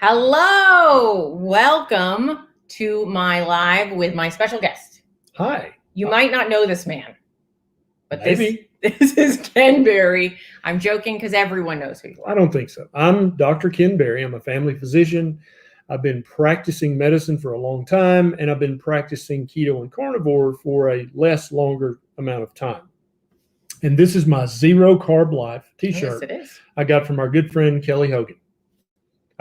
Hello, welcome to my live with my special guest. Hi. You might not know this man, but Maybe. this is Ken Berry. I'm joking because everyone knows who you are. I don't think so. I'm Dr. Ken Berry. I'm a family physician. I've been practicing medicine for a long time, and I've been practicing keto and carnivore for a longer amount of time. And this is my Zero Carb Life t-shirt. Yes, it is. I got from our good friend Kelly Hogan.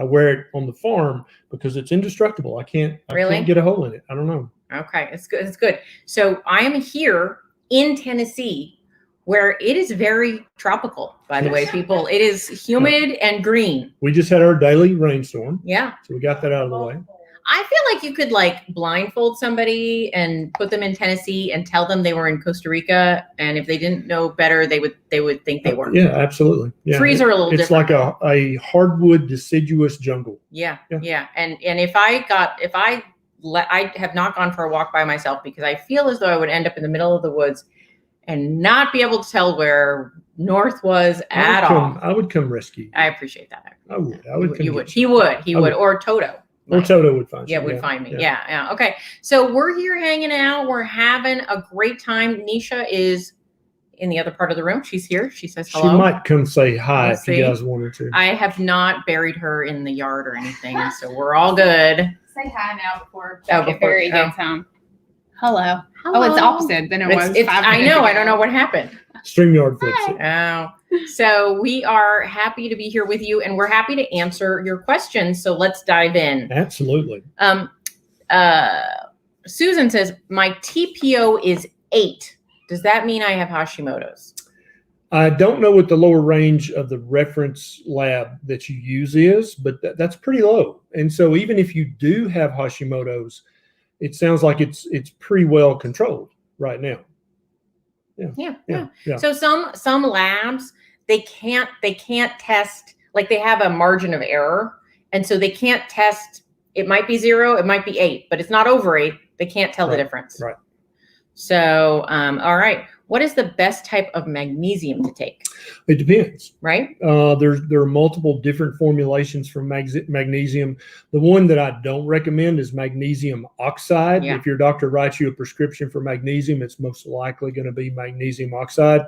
I wear it on the farm because it's indestructible. I can't get a hole in it. I don't know. Okay, it's good. It's good. So I am here in Tennessee, where it is very tropical, by the way, people. It is humid and green. We just had our daily rainstorm. Yeah. So we got that out of the way. I feel like you could blindfold somebody and put them in Tennessee and tell them they were in Costa Rica, and if they didn't know better, they would think they were. Yeah, absolutely. Yeah. Trees are a little different. It's like a hardwood deciduous jungle. Yeah. And if I have not gone for a walk by myself because I feel as though I would end up in the middle of the woods and not be able to tell where north was at all. I would come rescue you. I appreciate that. I would. You would. He would. Or Toto. Or Toto would find you. Yeah, would find me. Yeah. Okay. So we're here hanging out. We're having a great time. Nisha is in the other part of the room. She's here. She says hello. She might come say hi if you guys wanted to. I have not buried her in the yard or anything, so we're all good. Say hi now before Barry gets home. Hello. Hello. Oh, it's opposite than it was 5 minutes I know. ago. I don't know what happened. StreamYard flips it. Oh. So we are happy to be here with you, and we're happy to answer your questions. So let's dive in. Absolutely. Susan says, my TPO is 8. Does that mean I have Hashimoto's? I don't know what the lower range of the reference lab that you use is, but that's pretty low. And so even if you do have Hashimoto's, it sounds like it's pretty well controlled right now. Yeah. So some labs, they can't test, like they have a margin of error. And so they can't test, it might be 0, it might be 8, but it's not over 8. They can't tell the difference. Right. So, all right. What is the best type of magnesium to take? It depends. Right. There are multiple different formulations for magnesium. The one that I don't recommend is magnesium oxide. Yeah. If your doctor writes you a prescription for magnesium, it's most likely going to be magnesium oxide.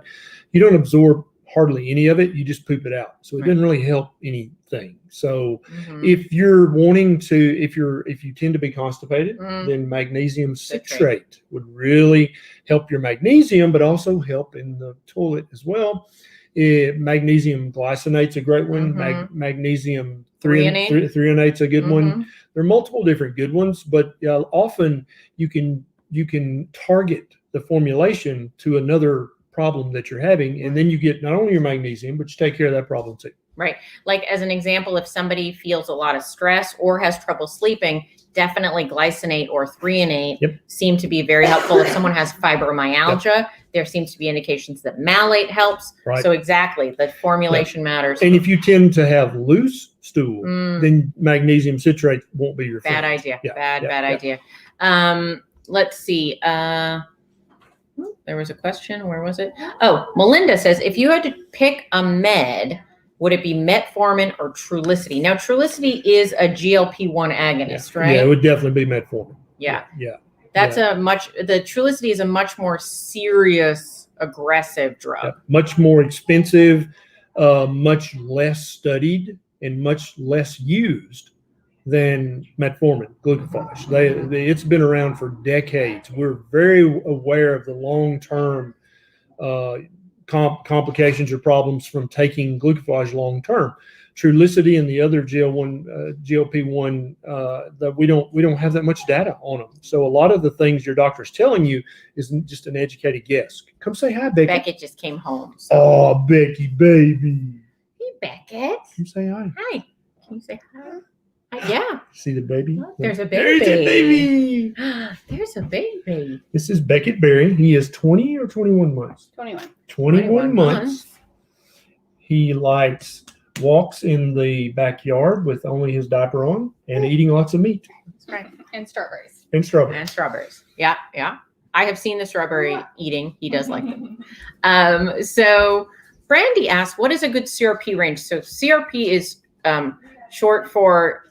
You don't absorb hardly any of it. You just poop it out. So it doesn't really help anything. So if you're wanting to, if you tend to be constipated, then magnesium citrate would really help your magnesium, but also help in the toilet as well. Magnesium glycinate's a great one. Magnesium threonate's a good one. There are multiple different good ones, but often you can target the formulation to another problem that you're having, and then you get not only your magnesium, but you take care of that problem too. Right. Like as an example, if somebody feels a lot of stress or has trouble sleeping, definitely glycinate or threonate seem to be very helpful. If someone has fibromyalgia, there seems to be indications that malate helps. Right. So exactly, the formulation matters. And if you tend to have loose stool, then magnesium citrate won't be your bad friend. idea. Bad idea. Let's see. There was a question. Where was it? Oh, Melinda says, if you had to pick a med, would it be Metformin or Trulicity? Now, Trulicity is a GLP-1 agonist, right? Yeah, it would definitely be Metformin. Yeah. That's the Trulicity is a much more serious, aggressive drug. Much more expensive, much less studied, and much less used than metformin, glucophage. It's been around for decades. We're very aware of the long-term complications or problems from taking glucophage long-term. Trulicity and the other GLP-1, that we don't have that much data on them. So a lot of the things your doctor is telling you is just an educated guess. Come say hi, Becky. Beckett just came home. So. Oh, Becky, baby. Hey, Beckett. Come say hi. Hi. Can you say hi? Yeah. See the baby? Oh, there's a baby. There's a baby. There's a baby. This is Beckett Berry. He is 20 or 21 months? 21 months. He walks in the backyard with only his diaper on and eating lots of meat. That's right. And strawberries. Yeah. I have seen the strawberry eating. He does like them. So Brandy asked, what is a good CRP range? So CRP is short for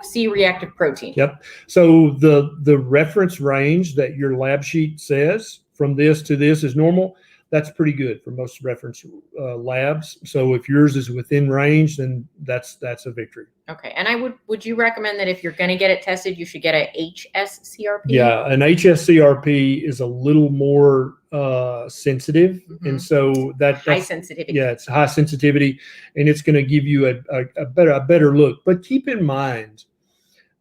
C-reactive protein. Yep. So the reference range that your lab sheet says from this to this is normal. That's pretty good for most reference labs. So if yours is within range, then that's a victory. Okay. And would you recommend that if you're going to get it tested, you should get a HSCRP? Yeah, an HSCRP is a little more sensitive, and so that's high sensitivity. Yeah, it's high sensitivity, and it's going to give you a better look. But keep in mind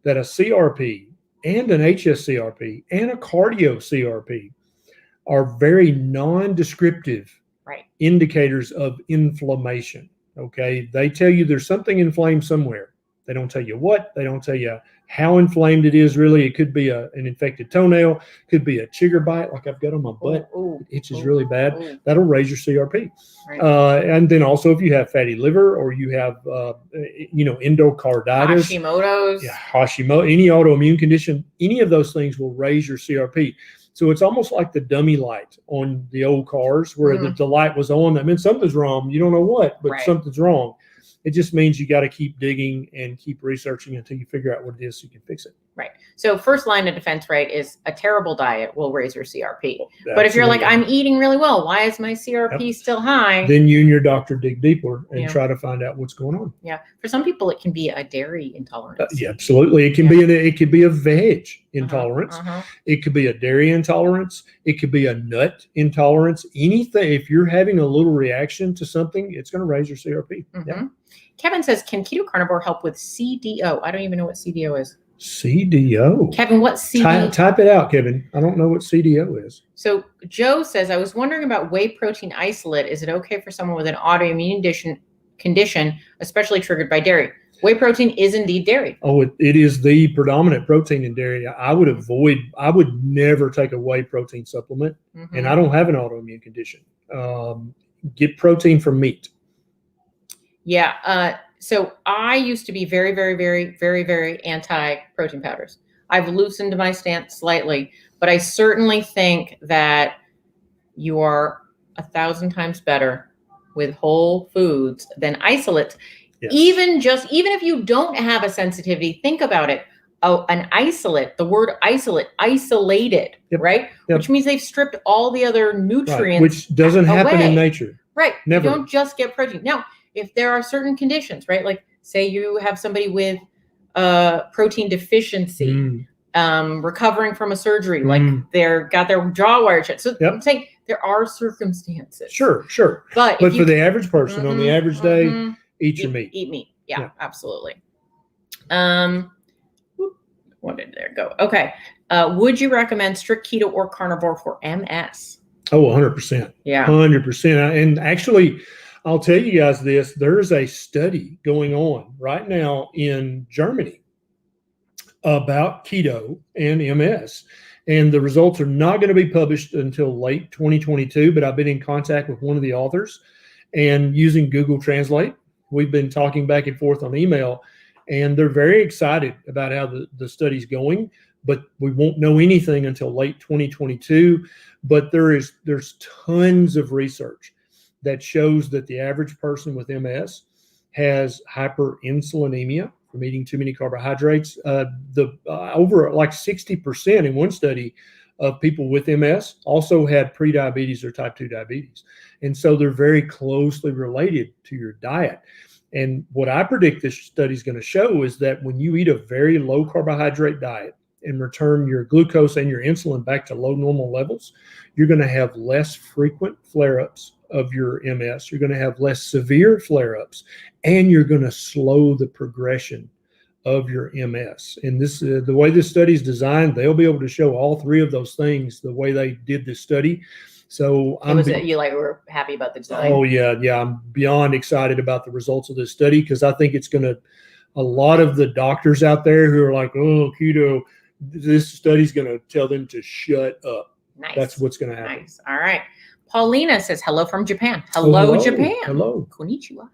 that a CRP and an HSCRP and a cardio CRP are very non-descriptive indicators of inflammation. Okay, they tell you there's something inflamed somewhere. They don't tell you what. They don't tell you how inflamed it is. Really, it could be an infected toenail, could be a chigger bite, like I've got on my butt. It itches really bad. That'll raise your CRP. Right. And then also, if you have fatty liver or you have, endocarditis, Hashimoto's, Hashimoto, any autoimmune condition, any of those things will raise your CRP. So it's almost like the dummy light on the old cars where the light was on. I mean, something's wrong. You don't know what, but something's wrong. It just means you got to keep digging and keep researching until you figure out what it is so you can fix it. Right. So first line of defense, right, is a terrible diet will raise your CRP. But if you're like, I'm eating really well, why is my CRP still high? Then you and your doctor dig deeper and try to find out what's going on. Yeah. For some people, it can be a dairy intolerance. Yeah, absolutely. It can be a veg intolerance. It could be a dairy intolerance. It could be a nut intolerance. Anything. If you're having a little reaction to something, it's going to raise your CRP. Yeah. Kevin says, can keto carnivore help with CDO? I don't even know what CDO is. CDO. Kevin, what's CDO? Type it out, Kevin. I don't know what CDO is. So Joe says, I was wondering about whey protein isolate. Is it okay for someone with an autoimmune condition, especially triggered by dairy? Whey protein is indeed dairy. Oh, it is the predominant protein in dairy. I would never take a whey protein supplement, and I don't have an autoimmune condition. Get protein from meat. Yeah. So I used to be very, very, very, very, very anti-protein powders. I've loosened my stance slightly, but I certainly think that you are 1,000 times better with whole foods than isolates. Yes. Even if you don't have a sensitivity, think about it. Oh, an isolate, the word isolate, isolated, right? Yep. Which means they've stripped all the other nutrients. Which doesn't happen in nature. Right. Never. You don't just get protein. Now, if there are certain conditions, right? Like say you have somebody with protein deficiency, recovering from a surgery, like got their jaw wired shut. So I'm saying there are circumstances. Sure. But for the average person on the average day, eat your meat. Eat meat. Yeah, absolutely. What did there go? Okay. Would you recommend strict keto or carnivore for MS? Oh, 100%. Yeah. 100%. And actually, I'll tell you guys this, there's a study going on right now in Germany about keto and MS. And the results are not going to be published until late 2022, but I've been in contact with one of the authors and using Google Translate. We've been talking back and forth on email, and they're very excited about how the study's going, but we won't know anything until late 2022. But there's tons of research that shows that the average person with MS has hyperinsulinemia from eating too many carbohydrates. Over like 60% in one study of people with MS also had prediabetes or type 2 diabetes. And so they're very closely related to your diet. And what I predict this study is going to show is that when you eat a very low carbohydrate diet and return your glucose and your insulin back to low normal levels, you're going to have less frequent flare-ups of your MS. You're going to have less severe flare-ups, and you're going to slow the progression of your MS. And this, the way this study is designed, they'll be able to show all three of those things the way they did this study. So we're happy about the design. Oh yeah. I'm beyond excited about the results of this study because I think it's going to, a lot of the doctors out there who are like, oh, keto, this study's going to tell them to shut up. Nice. That's what's going to happen. Nice. All right. Paulina says, hello from Japan. Hello, Japan. Hello. Konnichiwa.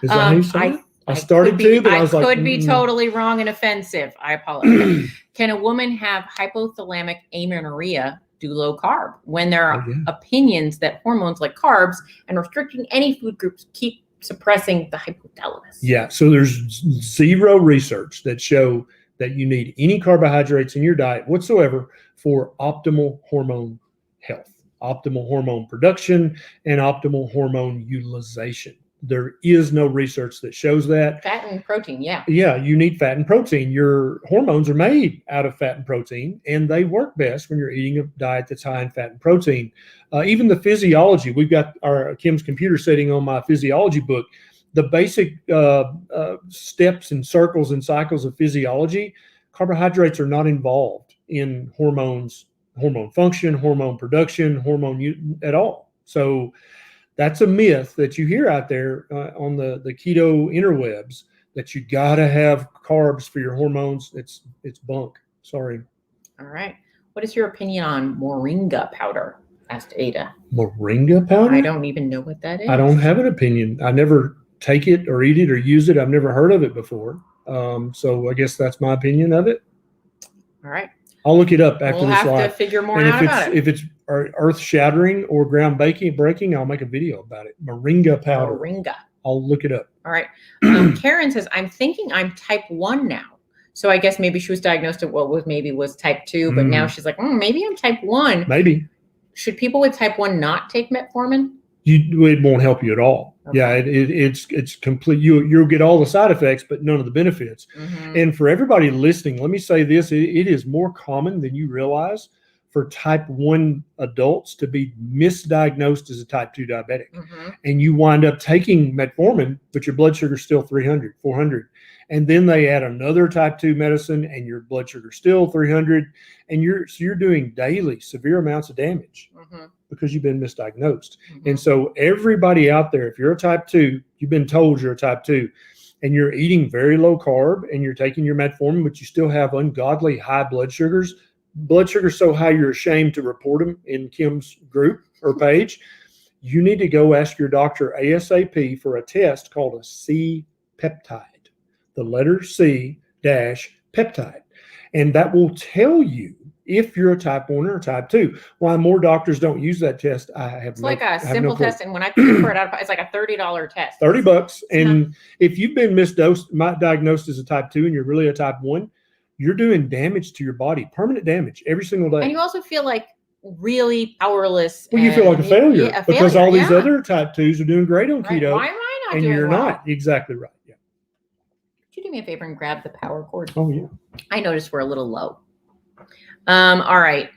Is that how you say it? I started to, but I was like, could be totally wrong and offensive. I apologize. Can a woman have hypothalamic amenorrhea, do low carb, when there are opinions that hormones like carbs and restricting any food groups keep suppressing the hypothalamus. Yeah. So there's zero research that show that you need any carbohydrates in your diet whatsoever for optimal hormone health, optimal hormone production, and optimal hormone utilization. There is no research that shows that. Fat and protein, yeah. Yeah, you need fat and protein. Your hormones are made out of fat and protein, and they work best when you're eating a diet that's high in fat and protein. Even the physiology, we've got our Kim's computer setting on my physiology book. The basic steps and circles and cycles of physiology, carbohydrates are not involved in hormones, hormone function, hormone production, at all. So that's a myth that you hear out there on the keto interwebs, that you got to have carbs for your hormones. It's bunk. Sorry. All right. What is your opinion on moringa powder? Asked Ada. Moringa powder? I don't even know what that is. I don't have an opinion. I never take it or eat it or use it. I've never heard of it before. So I guess that's my opinion of it. All right. I'll look it up after we'll this have live. To figure more and out about it. If it's earth shattering or ground breaking, I'll make a video about it. Moringa powder. Moringa. I'll look it up. All right. Karen says, I'm thinking I'm type 1 now. So I guess maybe she was diagnosed at what was type 2, but now she's like, maybe I'm type 1. Maybe. Should people with type 1 not take metformin? It won't help you at all. Okay. Yeah, it's complete. You'll get all the side effects, but none of the benefits. Mm-hmm. And for everybody listening, let me say this: it is more common than you realize for type 1 adults to be misdiagnosed as a type 2 diabetic. Mm-hmm. And you wind up taking metformin, but your blood sugar is still 300, 400. And then they add another type 2 medicine and your blood sugar is still 300. And you're doing daily severe amounts of damage because you've been misdiagnosed. Mm-hmm. And so everybody out there, if you're a type 2, you've been told you're a type 2, and you're eating very low carb and you're taking your metformin, but you still have ungodly high blood sugars so high you're ashamed to report them in Kim's group or page, you need to go ask your doctor ASAP for a test called a Cpeptide, the letter C dash peptide. And that will tell you if you're a type 1 or a type 2. Why more doctors don't use that test, I have It's like a simple test, and when I paid for it, it's like a $30 test. $30. And if you've been diagnosed as a type 2 and you're really a type 1, you're doing damage to your body, permanent damage every single day. And you also feel like really powerless. Well, you feel like a failure because all these other type 2s are doing great on keto. Why am I not and doing you're well? not. Exactly right. Yeah. Could you do me a favor and grab the power cord? Oh, yeah. I noticed we're a little low. All right.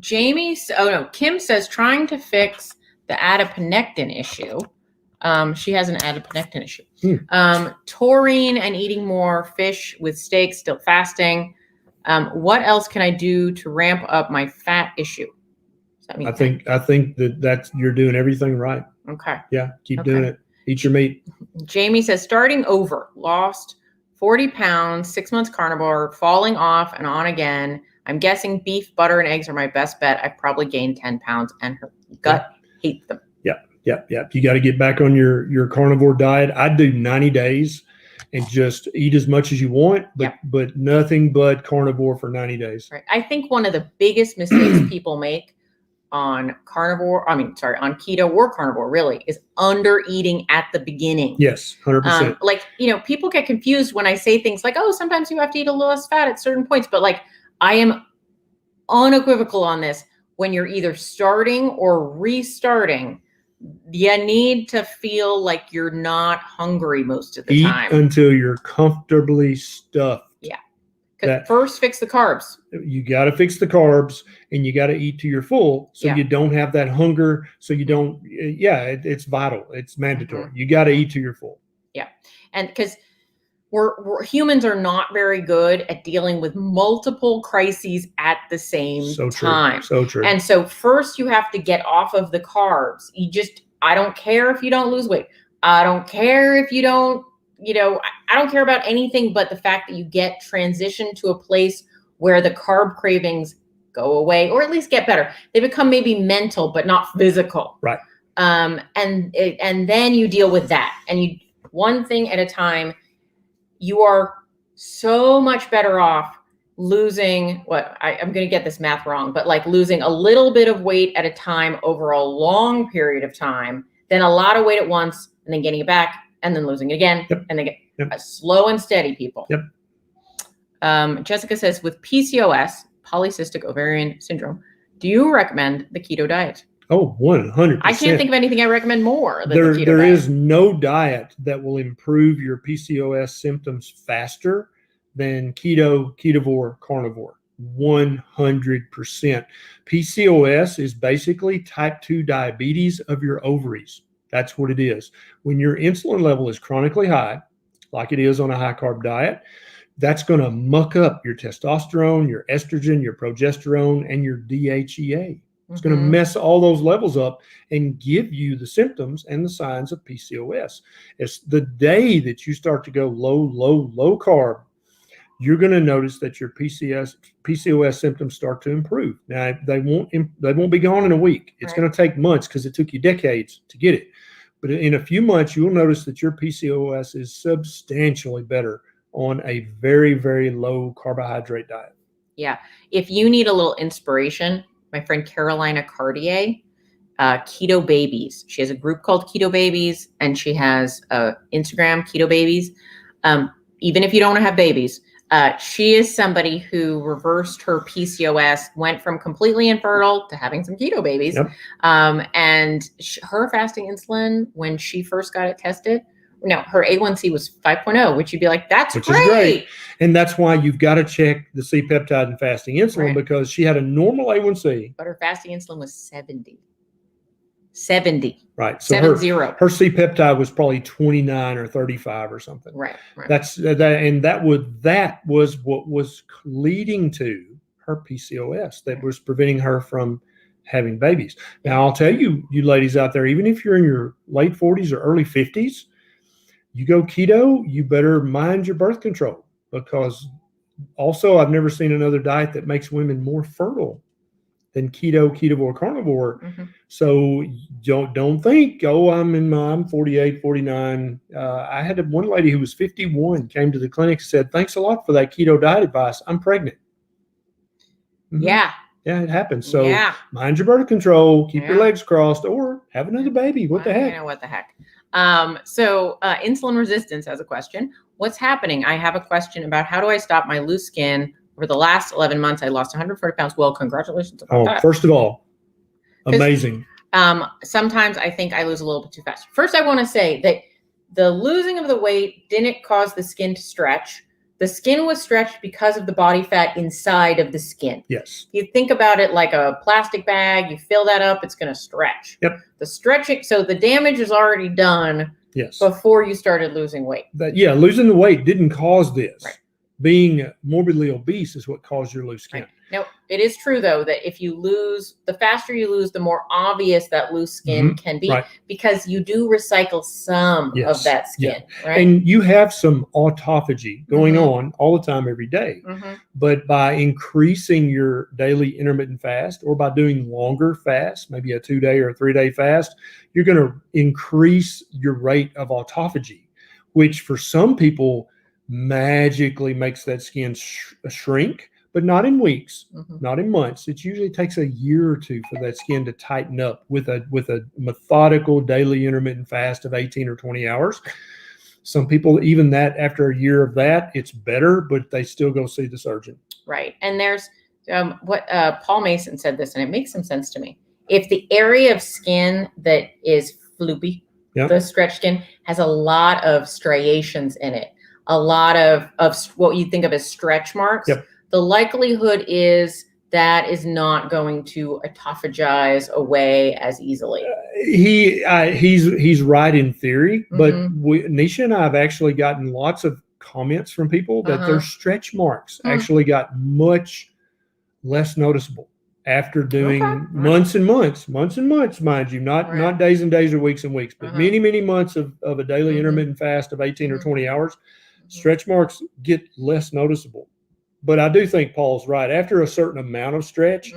Kim says trying to fix the adiponectin issue. She has an adiponectin issue. Taurine and eating more fish with steak, still fasting. What else can I do to ramp up my fat issue? Does that mean I think that's you're doing everything right. Okay. Yeah, keep doing it. Eat your meat. Jamie says starting over, lost 40 pounds, 6 months carnivore, falling off and on again. I'm guessing beef, butter, and eggs are my best bet. I've probably gained 10 pounds and her gut hates them. Yeah. You got to get back on your carnivore diet. I'd do 90 days and just eat as much as you want, but nothing but carnivore for 90 days. Right. I think one of the biggest mistakes people make on keto or carnivore really is under eating at the beginning. Yes, 100%. People get confused when I say things like, oh, sometimes you have to eat a little less fat at certain points, but I am unequivocal on this. When you're either starting or restarting, you need to feel like you're not hungry most of the time. Eat until you're comfortably stuffed. Yeah. Because first fix the carbs. You got to fix the carbs and you got to eat to your full so you don't have that hunger. So you don't, it's vital. It's mandatory. You got to eat to your full. Yeah. And because we're humans are not very good at dealing with multiple crises at the same time. So true. And so first you have to get off of the carbs. I don't care if you don't lose weight. I don't care if you don't, I don't care about anything but the fact that you get transitioned to a place where the carb cravings go away or at least get better. They become maybe mental, but not physical. Right. And then you deal with that and one thing at a time. You are so much better off losing I'm going to get this math wrong, but losing a little bit of weight at a time over a long period of time than a lot of weight at once and then getting it back and then losing it again. Yep. And they Yep. get slow and steady, people. Yep. Jessica says, with PCOS, polycystic ovarian syndrome, do you recommend the keto diet? Oh, 100%. I can't think of anything I recommend more than There the keto diet. is no diet that will improve your PCOS symptoms faster than keto, ketovore, carnivore. 100%. PCOS is basically type 2 diabetes of your ovaries. That's what it is. When your insulin level is chronically high, like it is on a high carb diet, that's going to muck up your testosterone, your estrogen, your progesterone, and your DHEA. It's going to mess all those levels up and give you the symptoms and the signs of PCOS. It's the day that you start to go low carb, you're going to notice that your PCOS symptoms start to improve. Now, they won't be gone in a week. It's going to take months because it took you decades to get it. But in a few months, you'll notice that your PCOS is substantially better on a very, very low carbohydrate diet. Yeah. If you need a little inspiration, my friend Carolina Cartier, Keto Babies. She has a group called Keto Babies, and she has Instagram, Keto Babies. Even if you don't want to have babies, she is somebody who reversed her PCOS, went from completely infertile to having some keto babies. Yep. And her fasting insulin, when she first got it tested, her A1C was 5.0, which you'd be like, that's which great. Is great. And that's why you've got to check the Cpeptide and fasting insulin, because she had a normal A1C. But her fasting insulin was 70. 70. Right. So 70. her Cpeptide was probably 29 or 35 or something. Right. That's that, and that was what was leading to her PCOS, that was preventing her from having babies. Now, I'll tell you, you ladies out there, even if you're in your late 40s or early 50s, you go keto, you better mind your birth control, because also I've never seen another diet that makes women more fertile than keto, ketovore, carnivore. So don't think, oh, I'm 48, 49. I had one lady who was 51 came to the clinic and said, thanks a lot for that keto diet advice. I'm pregnant. Yeah. Yeah, it happens. So mind your birth control, keep your legs crossed, or have another baby. What the heck? What the heck? So insulin resistance has a question. What's happening? I have a question about how do I stop my loose skin? Over the last 11 months, I lost 140 pounds. Well, congratulations about that. First of all, amazing. Sometimes I think I lose a little bit too fast. First, I want to say that the losing of the weight didn't cause the skin to stretch. The skin was stretched because of the body fat inside of the skin. Yes. You think about it like a plastic bag. You fill that up, it's going to stretch. Yep. The stretching, so the damage is already done. Yes. Before you started losing weight. Losing the weight didn't cause this. Right. Being morbidly obese is what caused your loose skin. Right. Now, it is true, though, that if you lose, the faster you lose, the more obvious that loose skin can be, because you do recycle some of that skin. Right? And you have some autophagy going on all the time, every day. But by increasing your daily intermittent fast, or by doing longer fasts, maybe a 2-day or a 3-day fast, you're going to increase your rate of autophagy, which for some people magically makes that skin shrink, but not in weeks, not in months. It usually takes a year or two for that skin to tighten up with a methodical daily intermittent fast of 18 or 20 hours. Some people, even that, after a year of that, it's better, but they still go see the surgeon. Right. And there's what Paul Mason said this, and it makes some sense to me. If the area of skin that is floopy, the stretch skin, has a lot of striations in it, a lot of what you think of as stretch marks, the likelihood is that is not going to autophagize away as easily. He's right in theory, but Nisha and I have actually gotten lots of comments from people that their stretch marks actually got much less noticeable after doing months and months, mind you, not days and days or weeks and weeks, but many months of a daily intermittent fast of 18 or 20 hours. Stretch marks get less noticeable. But I do think Paul's right. After a certain amount of stretch,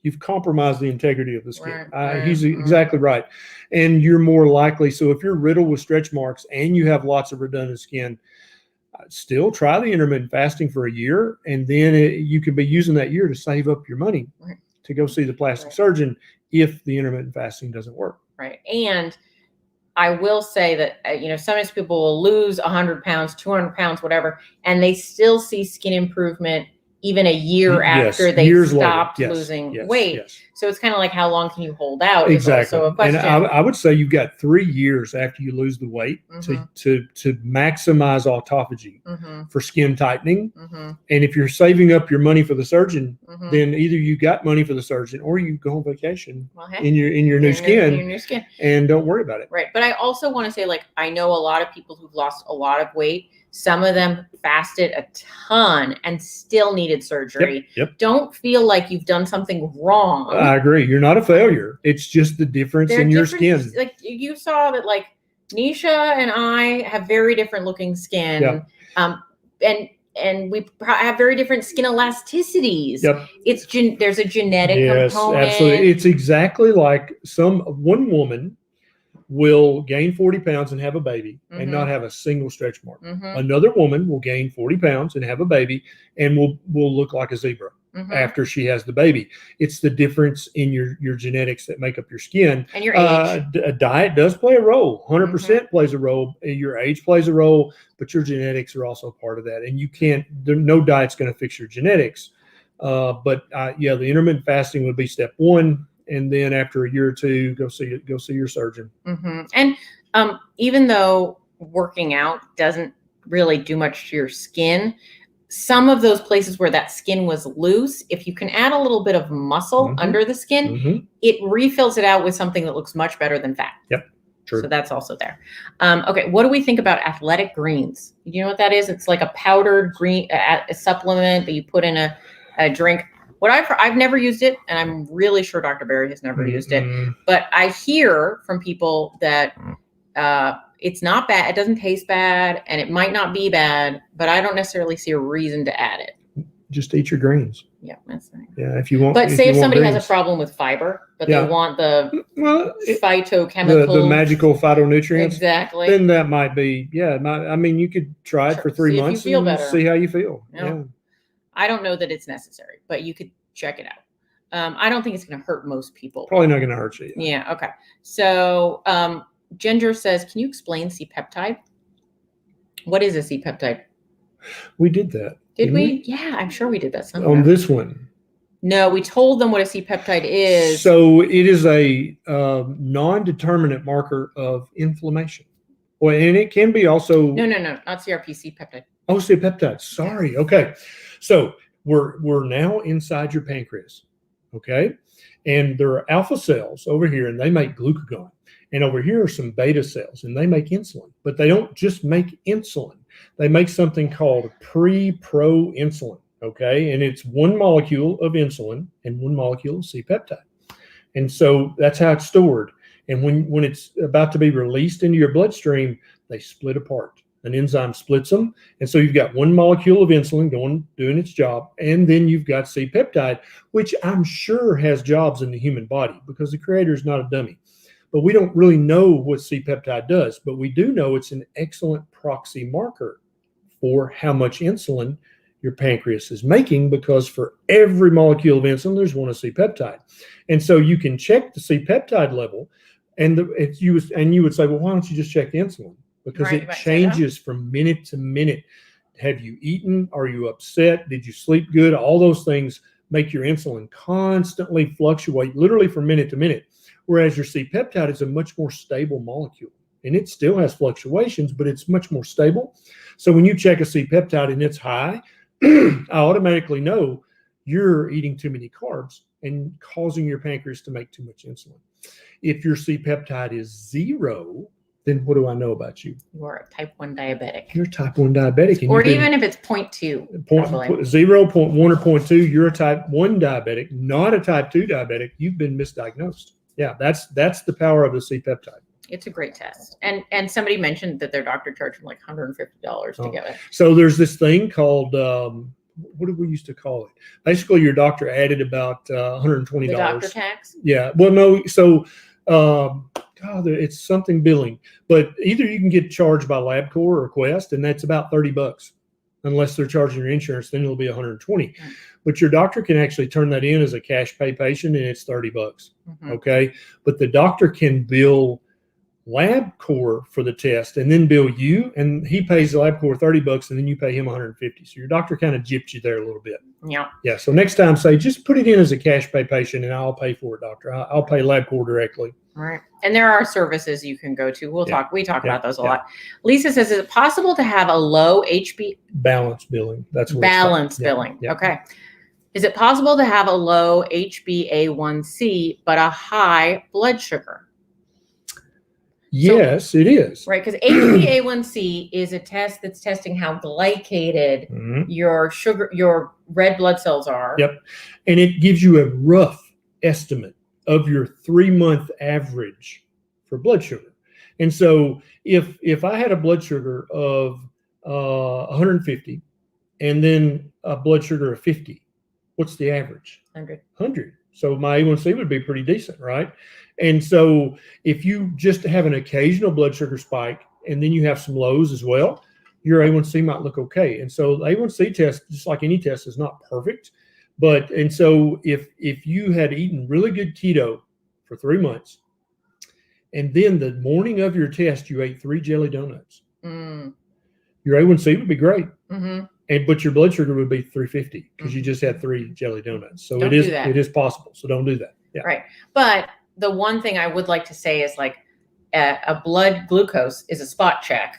you've compromised the integrity of the skin. He's exactly right. And you're more likely, so if you're riddled with stretch marks and you have lots of redundant skin, still try the intermittent fasting for a year, and then you can be using that year to save up your money to go see the plastic surgeon if the intermittent fasting doesn't work. Right. And I will say that, sometimes people will lose 100 pounds, 200 pounds, whatever, and they still see skin improvement even a year after they stopped losing weight. Yes. So it's kind of like, how long can you hold out? Exactly. Is also a question. And I would say you've got 3 years after you lose the weight to maximize autophagy for skin tightening. And if you're saving up your money for the surgeon, then either you got money for the surgeon or you go on vacation in your new skin and don't worry about it. Right. But I also want to say, like, I know a lot of people who've lost a lot of weight. Some of them fasted a ton and still needed surgery. Yep. Don't feel like you've done something wrong. I agree. You're not a failure. It's just the difference in your skin. Like, you saw that, like, Nisha and I have very different looking skin. And we have very different skin elasticities. Yep. There's a genetic component. Absolutely. It's exactly like one woman will gain 40 pounds and have a baby and not have a single stretch mark. Another woman will gain 40 pounds and have a baby and will look like a zebra after she has the baby. It's the difference in your genetics that make up your skin. And your age. A diet does play a role. 100% plays a role. Your age plays a role, but your genetics are also part of that. And no diet's going to fix your genetics. But the intermittent fasting would be step one. And then after a year or two, go see your surgeon. And even though working out doesn't really do much to your skin, some of those places where that skin was loose, if you can add a little bit of muscle under the skin, it refills it out with something that looks much better than fat. Yep, true. So that's also there. Okay, what do we think about athletic greens? You know what that is? It's like a powdered green a supplement that you put in a drink. I've never used it, and I'm really sure Dr. Berry has never used it, but I hear from people that it's not bad. It doesn't taste bad, and it might not be bad, but I don't necessarily see a reason to add it. Just eat your greens. Yeah, that's nice. Yeah, if you want. But say if somebody has a problem with fiber, but they want the phytochemical, the magical phytonutrients, exactly, then that might be. Yeah, I mean, you could try it for 3 months and see how you feel. Yeah. I don't know that it's necessary, but you could check it out. I don't think it's going to hurt most people. Probably not going to hurt you. Yeah. Okay. So Ginger says, can you explain Cpeptide? What is a Cpeptide? We did that. Did we? Yeah, I'm sure we did that somewhere. On this one. No, we told them what a Cpeptide is. So it is a non-determinate marker of inflammation. Well, and it can be also. No, not CRP, Cpeptide. Oh, Cpeptide. Sorry. Okay. So we're now inside your pancreas. Okay. And there are alpha cells over here, and they make glucagon. And over here are some beta cells, and they make insulin. But they don't just make insulin. They make something called pre-pro-insulin. Okay. And it's one molecule of insulin and one molecule of C-peptide. And so that's how it's stored. And when it's about to be released into your bloodstream, they split apart. An enzyme splits them. And so you've got one molecule of insulin doing its job. And then you've got C-peptide, which I'm sure has jobs in the human body because the creator is not a dummy. But we don't really know what C-peptide does. But we do know it's an excellent proxy marker for how much insulin your pancreas is making, because for every molecule of insulin, there's one of C-peptide. And so you can check the C-peptide level, and you would say, well, why don't you just check the insulin? Because it changes from minute to minute. Have you eaten? Are you upset? Did you sleep good? All those things make your insulin constantly fluctuate, literally from minute to minute. Whereas your C-peptide is a much more stable molecule. And it still has fluctuations, but it's much more stable. So when you check a C-peptide and it's high, I automatically know you're eating too many carbs and causing your pancreas to make too much insulin. If your C-peptide is 0, then what do I know about you? You are a type 1 diabetic. You're a type 1 diabetic. And or even if it's 0.2. 0, 0.1 or 0.2, you're a type 1 diabetic, not a type 2 diabetic. You've been misdiagnosed. Yeah, that's the power of the C-peptide. It's a great test. And somebody mentioned that their doctor charged them like $150 to get it. So there's this thing called, what did we used to call it? Basically, your doctor added about $120. The doctor tax? Yeah. Well, no. So it's something billing. But either you can get charged by LabCorp or Quest, and that's about $30. Unless they're charging your insurance, then it'll be $120. Mm-hmm. But your doctor can actually turn that in as a cash pay patient, and it's $30. Mm-hmm. Okay. But the doctor can bill LabCorp for the test and then bill you, and he pays LabCorp $30 and then you pay him $150. So your doctor kind of gypped you there a little bit. Yeah. Yeah. So next time, say just put it in as a cash pay patient, and I'll pay for it, doctor. I'll pay LabCorp directly. Right. And there are services you can go to. We talk about those a lot. Lisa says, is it possible to have a low balance billing? That's what balance billing. Yeah. Okay. Is it possible to have a low HbA1c but a high blood sugar? Yes, it is. Right, because HbA1c is a test that's testing how glycated your red blood cells are. Yep. And it gives you a rough estimate of your 3-month average for blood sugar. And so if I had a blood sugar of 150 and then a blood sugar of 50, what's the average? 100. So my A1C would be pretty decent, right? And so if you just have an occasional blood sugar spike and then you have some lows as well, your A1C might look okay. And so the A1C test, just like any test, is not perfect. And so if you had eaten really good keto for 3 months, and then the morning of your test, you ate 3 jelly donuts, your A1C would be great. But your blood sugar would be 350 because you just had 3 jelly donuts. So it is possible. So don't do that. Yeah. Right. But the one thing I would like to say is like a blood glucose is a spot check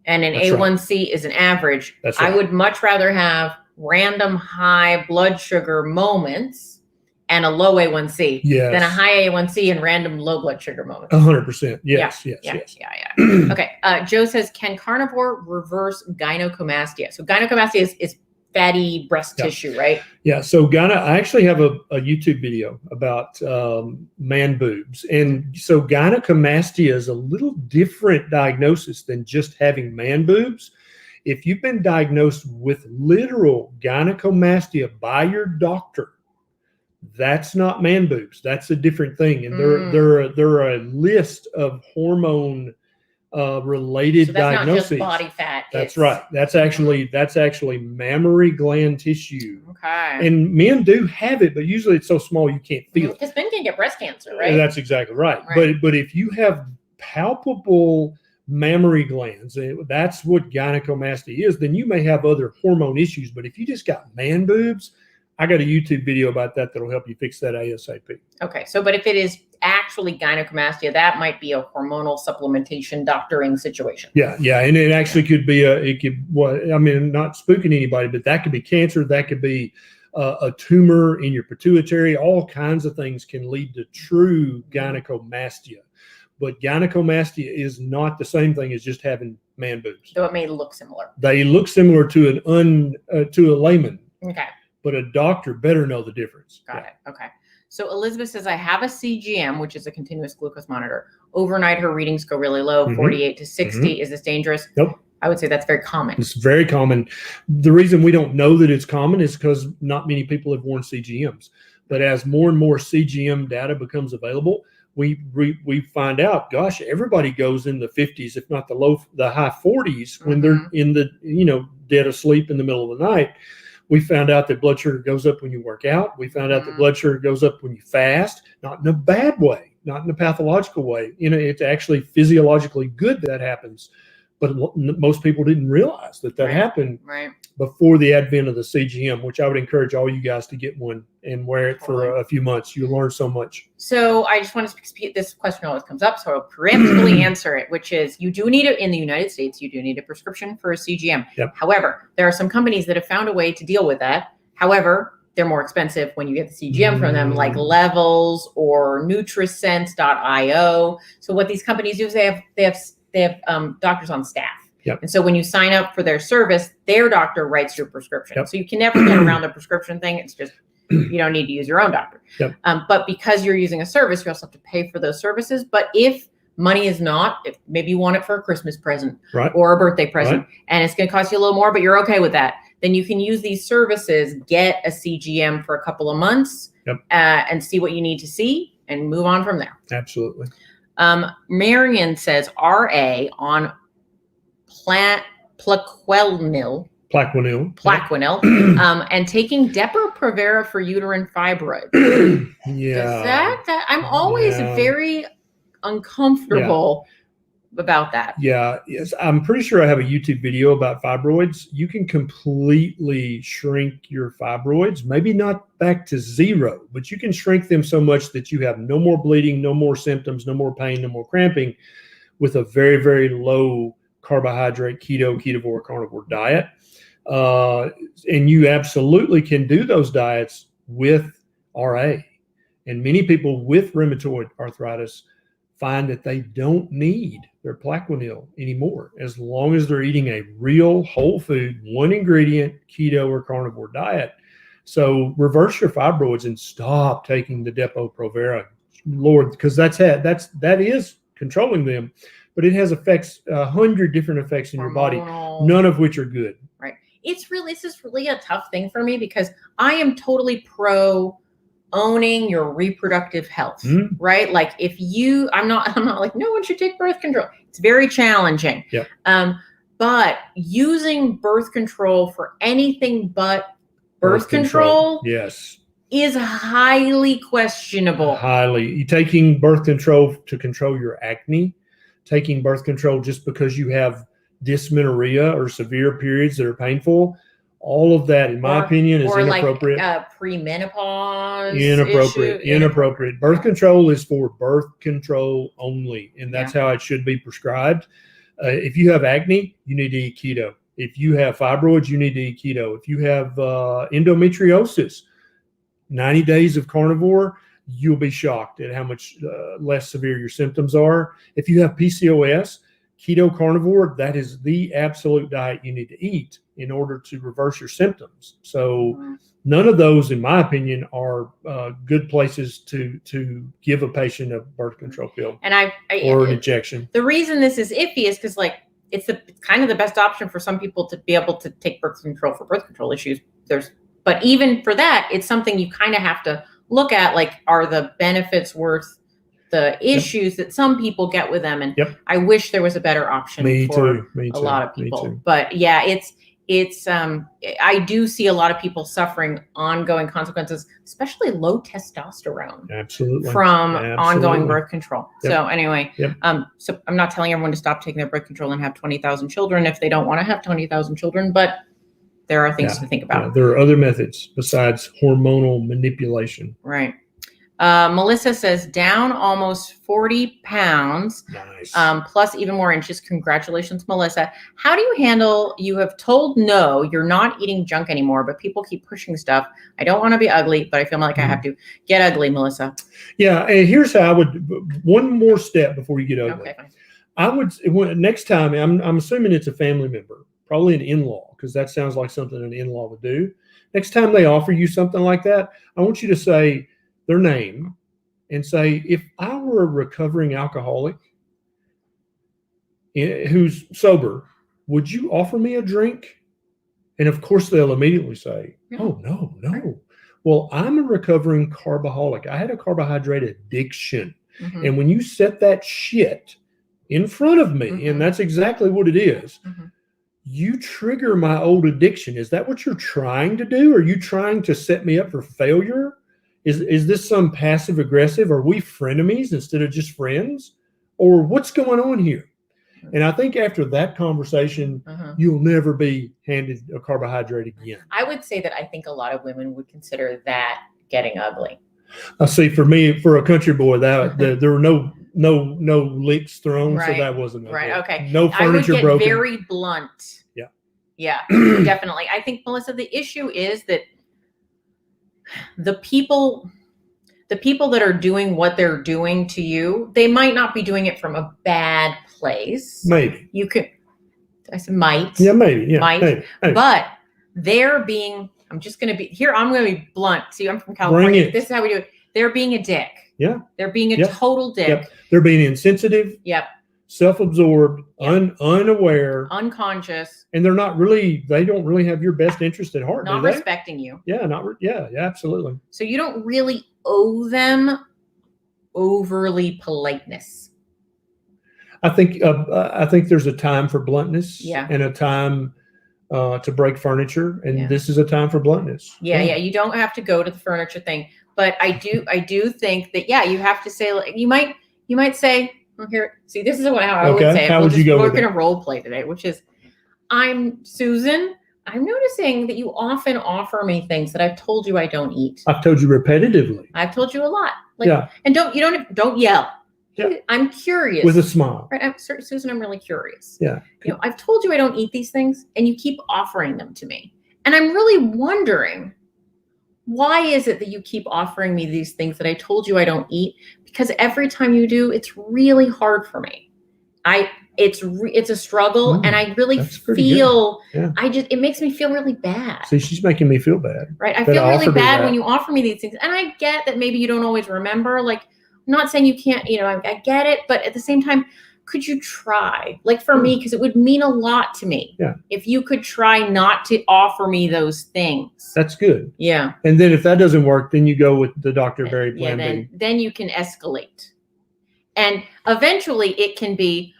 and an A1C is an average. That's right. I would much rather have random high blood sugar moments and a low A1C than a high A1C and random low blood sugar moments. 100%. Yes. Okay. Joe says, can carnivore reverse gynecomastia? So gynecomastia is fatty breast tissue, right? Yeah. So I actually have a YouTube video about man boobs. And so gynecomastia is a little different diagnosis than just having man boobs. If you've been diagnosed with literal gynecomastia by your doctor, that's not man boobs. That's a different thing. And there are a list of hormone related diagnoses. Not just body fat. That's right. That's actually mammary gland tissue. Okay. And men do have it, but usually it's so small you can't feel it. Because men can get breast cancer, right? That's exactly right. But if you have palpable mammary glands, that's what gynecomastia is, then you may have other hormone issues. But if you just got man boobs, I got a YouTube video about that'll help you fix that ASAP. Okay. So, but if it is actually gynecomastia, that might be a hormonal supplementation doctoring situation. Yeah. And it actually could be not spooking anybody, but that could be cancer. That could be a tumor in your pituitary. All kinds of things can lead to true gynecomastia. But gynecomastia is not the same thing as just having man boobs. Though it may look similar. They look similar to to a layman. Okay. But a doctor better know the difference. Got it. Okay. So Elizabeth says, I have a CGM, which is a continuous glucose monitor. Overnight, her readings go really low, 48 to 60. Is this dangerous? Nope. I would say that's very common. It's very common. The reason we don't know that it's common is because not many people have worn CGMs. But as more and more CGM data becomes available, we find out, gosh, everybody goes in the 50s, if not the high 40s when they're in the, dead asleep in the middle of the night. We found out that blood sugar goes up when you work out. We found out that blood sugar goes up when you fast, not in a bad way, not in a pathological way. It's actually physiologically good that happens. But most people didn't realize that happened before the advent of the CGM, which I would encourage all you guys to get one and wear it for a few months. You'll learn so much. So I just want to speak, this question always comes up, so I'll preemptively answer it, which is you do need it in the United States. You do need a prescription for a CGM. Yep. However, there are some companies that have found a way to deal with that. However, they're more expensive when you get the CGM from them, like Levels or Nutrisense.io. So what these companies do is they have doctors on staff. Yep. And so when you sign up for their service, their doctor writes your prescription. Yep. So you can never get around the prescription thing. It's just, you don't need to use your own doctor. Yep. But because you're using a service, you also have to pay for those services. But if money is not, if maybe you want it for a Christmas present or a birthday present, and it's going to cost you a little more, but you're okay with that, then you can use these services, get a CGM for a couple of months and see what you need to see and move on from there. Absolutely. Marion says RA on Plaquenil, and taking Depo-Provera for uterine fibroids. Yeah. That I'm always very uncomfortable about that. Yeah, yes, I'm pretty sure I have a YouTube video about fibroids. You can completely shrink your fibroids, maybe not back to zero, but you can shrink them so much that you have no more bleeding, no more symptoms, no more pain, no more cramping with a very, very low carbohydrate, ketovore, carnivore diet. And you absolutely can do those diets with RA. And many people with rheumatoid arthritis find that they don't need their Plaquenil anymore as long as they're eating a real whole food, one ingredient, keto or carnivore diet. So reverse your fibroids and stop taking the Depo-Provera, Lord, because that is controlling them, but it has effects, 100 different effects in your body, none of which are good. Right. This is really a tough thing for me because I am totally pro owning your reproductive health, right? Like I'm not like, no one should take birth control. It's very challenging. Yeah. But using birth control for anything but birth control yes, is highly questionable. Highly. Taking birth control to control your acne, taking birth control just because you have dysmenorrhea or severe periods that are painful, all of that, in my opinion, is inappropriate. Like premenopause. Inappropriate. Birth control is for birth control only, and that's how it should be prescribed. If you have acne, you need to eat keto. If you have fibroids, you need to eat keto. If you have endometriosis, 90 days of carnivore, you'll be shocked at how much less severe your symptoms are. If you have PCOS, keto carnivore, that is the absolute diet you need to eat in order to reverse your symptoms. So none of those, in my opinion, are good places to give a patient a birth control pill or an injection. The reason this is iffy is because it's kind of the best option for some people to be able to take birth control for birth control issues. But even for that, it's something you kind of have to look at, like, are the benefits worth the issues that some people get with them? And I wish there was a better option for a lot of people. But yeah, it's I do see a lot of people suffering ongoing consequences, especially low testosterone. From ongoing birth control. So anyway, so I'm not telling everyone to stop taking their birth control and have 20,000 children if they don't want to have 20,000 children, but there are things to think about. There are other methods besides hormonal manipulation. Right. Melissa says down almost 40 pounds, nice. Plus even more inches. Congratulations, Melissa. How do you handle, you have told no, you're not eating junk anymore, but people keep pushing stuff. I don't want to be ugly, but I feel like I have to get ugly, Melissa. Yeah. And here's how I would, one more step before you get ugly. Okay, fine. I would, next time, I'm assuming it's a family member, probably an in-law, because that sounds like something an in-law would do. Next time they offer you something like that, I want you to say their name and say, if I were a recovering alcoholic who's sober, would you offer me a drink? And of course they'll immediately say, oh, no. Well, I'm a recovering carboholic. I had a carbohydrate addiction. And when you set that shit in front of me, and that's exactly what it is, you trigger my old addiction. Is that what you're trying to do? Are you trying to set me up for failure? Is this some passive aggressive? Are we frenemies instead of just friends? Or what's going on here? And I think after that conversation, you'll never be handed a carbohydrate again. I would say that I think a lot of women would consider that getting ugly. I see. For me, for a country boy, that there were no leaks thrown, so that wasn't okay. Okay. No furniture broken. I would get very blunt. Yeah, definitely. I think, Melissa, the issue is that the people that are doing what they're doing to you, they might not be doing it from a bad place. Maybe. You could, I said might. Yeah, maybe. Yeah, might. Maybe. But they're being, I'm going to be blunt. See, I'm from California. This is how we do it. They're being a dick. Yeah. They're being a total dick. Yep. They're being insensitive. Yep. Self-absorbed, unaware, unconscious, and they don't really have your best interest at heart. Not respecting you. Yeah, absolutely. So you don't really owe them overly politeness. I think there's a time for bluntness, and a time to break furniture, and this is a time for bluntness. Yeah. You don't have to go to the furniture thing, but I do think that you have to say, like, You might say, well, here, see, this is how I would say it. How would you go We're with going it? to role play today, which is, I'm Susan. I'm noticing that you often offer me things that I've told you I don't eat. I've told you repetitively. I've told you a lot. Yeah. And don't yell. Yeah. I'm curious. With a smile. Right. Susan, I'm really curious. Yeah. I've told you I don't eat these things, and you keep offering them to me. And I'm really wondering, why is it that you keep offering me these things that I told you I don't eat? Because every time you do, it's really hard for me. It's a struggle, and I really feel, it makes me feel really bad. See, she's making me feel bad. Right. I feel really bad when you offer me these things. And I get that maybe you don't always remember. Like, I'm not saying you can't, I get it. But at the same time, could you try? Like for me, because it would mean a lot to me. Yeah. If you could try not to offer me those things. That's good. Yeah. And then if that doesn't work, then you go with the Dr. Berry plan B. Then you can escalate. And eventually it can be,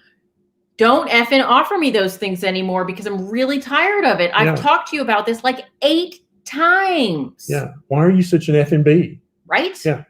don't effing offer me those things anymore because I'm really tired of it. I've talked to you about this like 8 times. Yeah. Why are you such an effing B? Right? Yeah.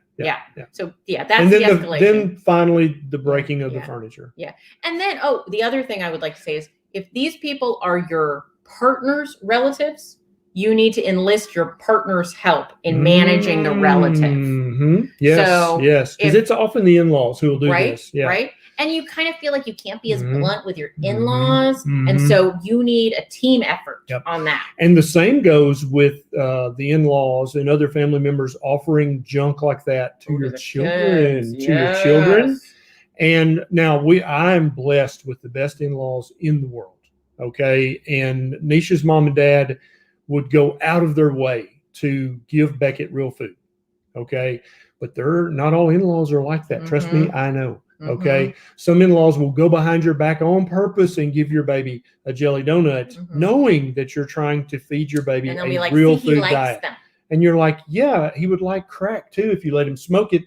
So that's the escalation. Then finally the breaking of the furniture. Yeah. And then, the other thing I would like to say is, if these people are your partner's relatives, you need to enlist your partner's help in managing the relative. Mm-hmm. Yes. Because it's often the in-laws who will do this. Yeah. Right. And you kind of feel like you can't be as blunt with your in-laws. And so you need a team effort on that. And the same goes with the in-laws and other family members offering junk like that to your children. And now I'm blessed with the best in-laws in the world. Okay. And Nisha's mom and dad would go out of their way to give Beckett real food. Okay. But not all in-laws are like that. Trust me, I know. Okay. Some in-laws will go behind your back on purpose and give your baby a jelly donut, knowing that you're trying to feed your baby a real food diet. And you're like, yeah, he would like crack too if you let him smoke it.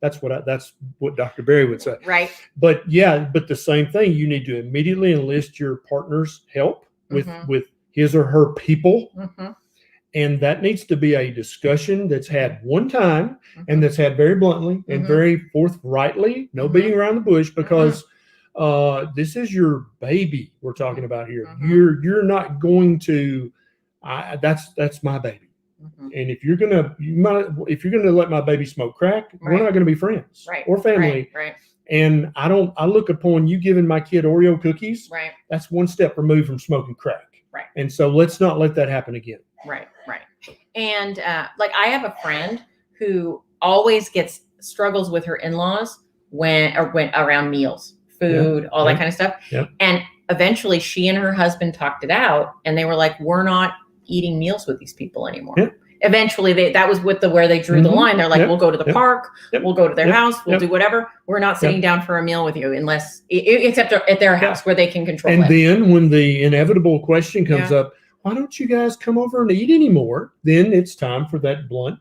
That's what Dr. Berry would say. Right. But the same thing, you need to immediately enlist your partner's help with his or her people. And that needs to be a discussion that's had one time and that's had very bluntly and very forthrightly, no beating around the bush, because this is your baby we're talking about here. You're not going to, that's my baby. And if you're gonna let my baby smoke crack, we're not gonna be friends or family. Right. And I look upon you giving my kid Oreo cookies. Right. That's one step removed from smoking crack. Right. And so let's not let that happen again. Right. And I have a friend who always struggles with her in-laws when around meals, food, all that kind of stuff. Yeah. And eventually she and her husband talked it out, and they were like, we're not eating meals with these people anymore. Yeah. Eventually that was where they drew the line. They're like, we'll go to the park, we'll go to their house, we'll do whatever. We're not sitting down for a meal with you except at their house where they can control it. And then when the inevitable question comes up, why don't you guys come over and eat anymore? Then it's time for that blunt,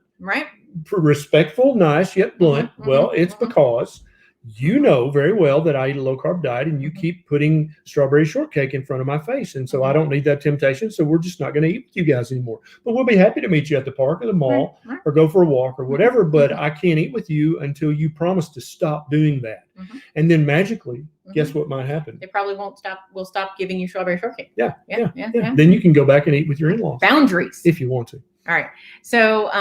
respectful, nice, yet blunt. Well, it's because you know very well that I eat a low carb diet and you keep putting strawberry shortcake in front of my face. And so I don't need that temptation. So we're just not going to eat with you guys anymore. But we'll be happy to meet you at the park or the mall or go for a walk or whatever. But I can't eat with you until you promise to stop doing that. And then magically, guess what might happen? They probably won't stop. We'll stop giving you strawberry shortcake. Yeah. Then you can go back and eat with your in-laws. Boundaries. If you want to. All right. So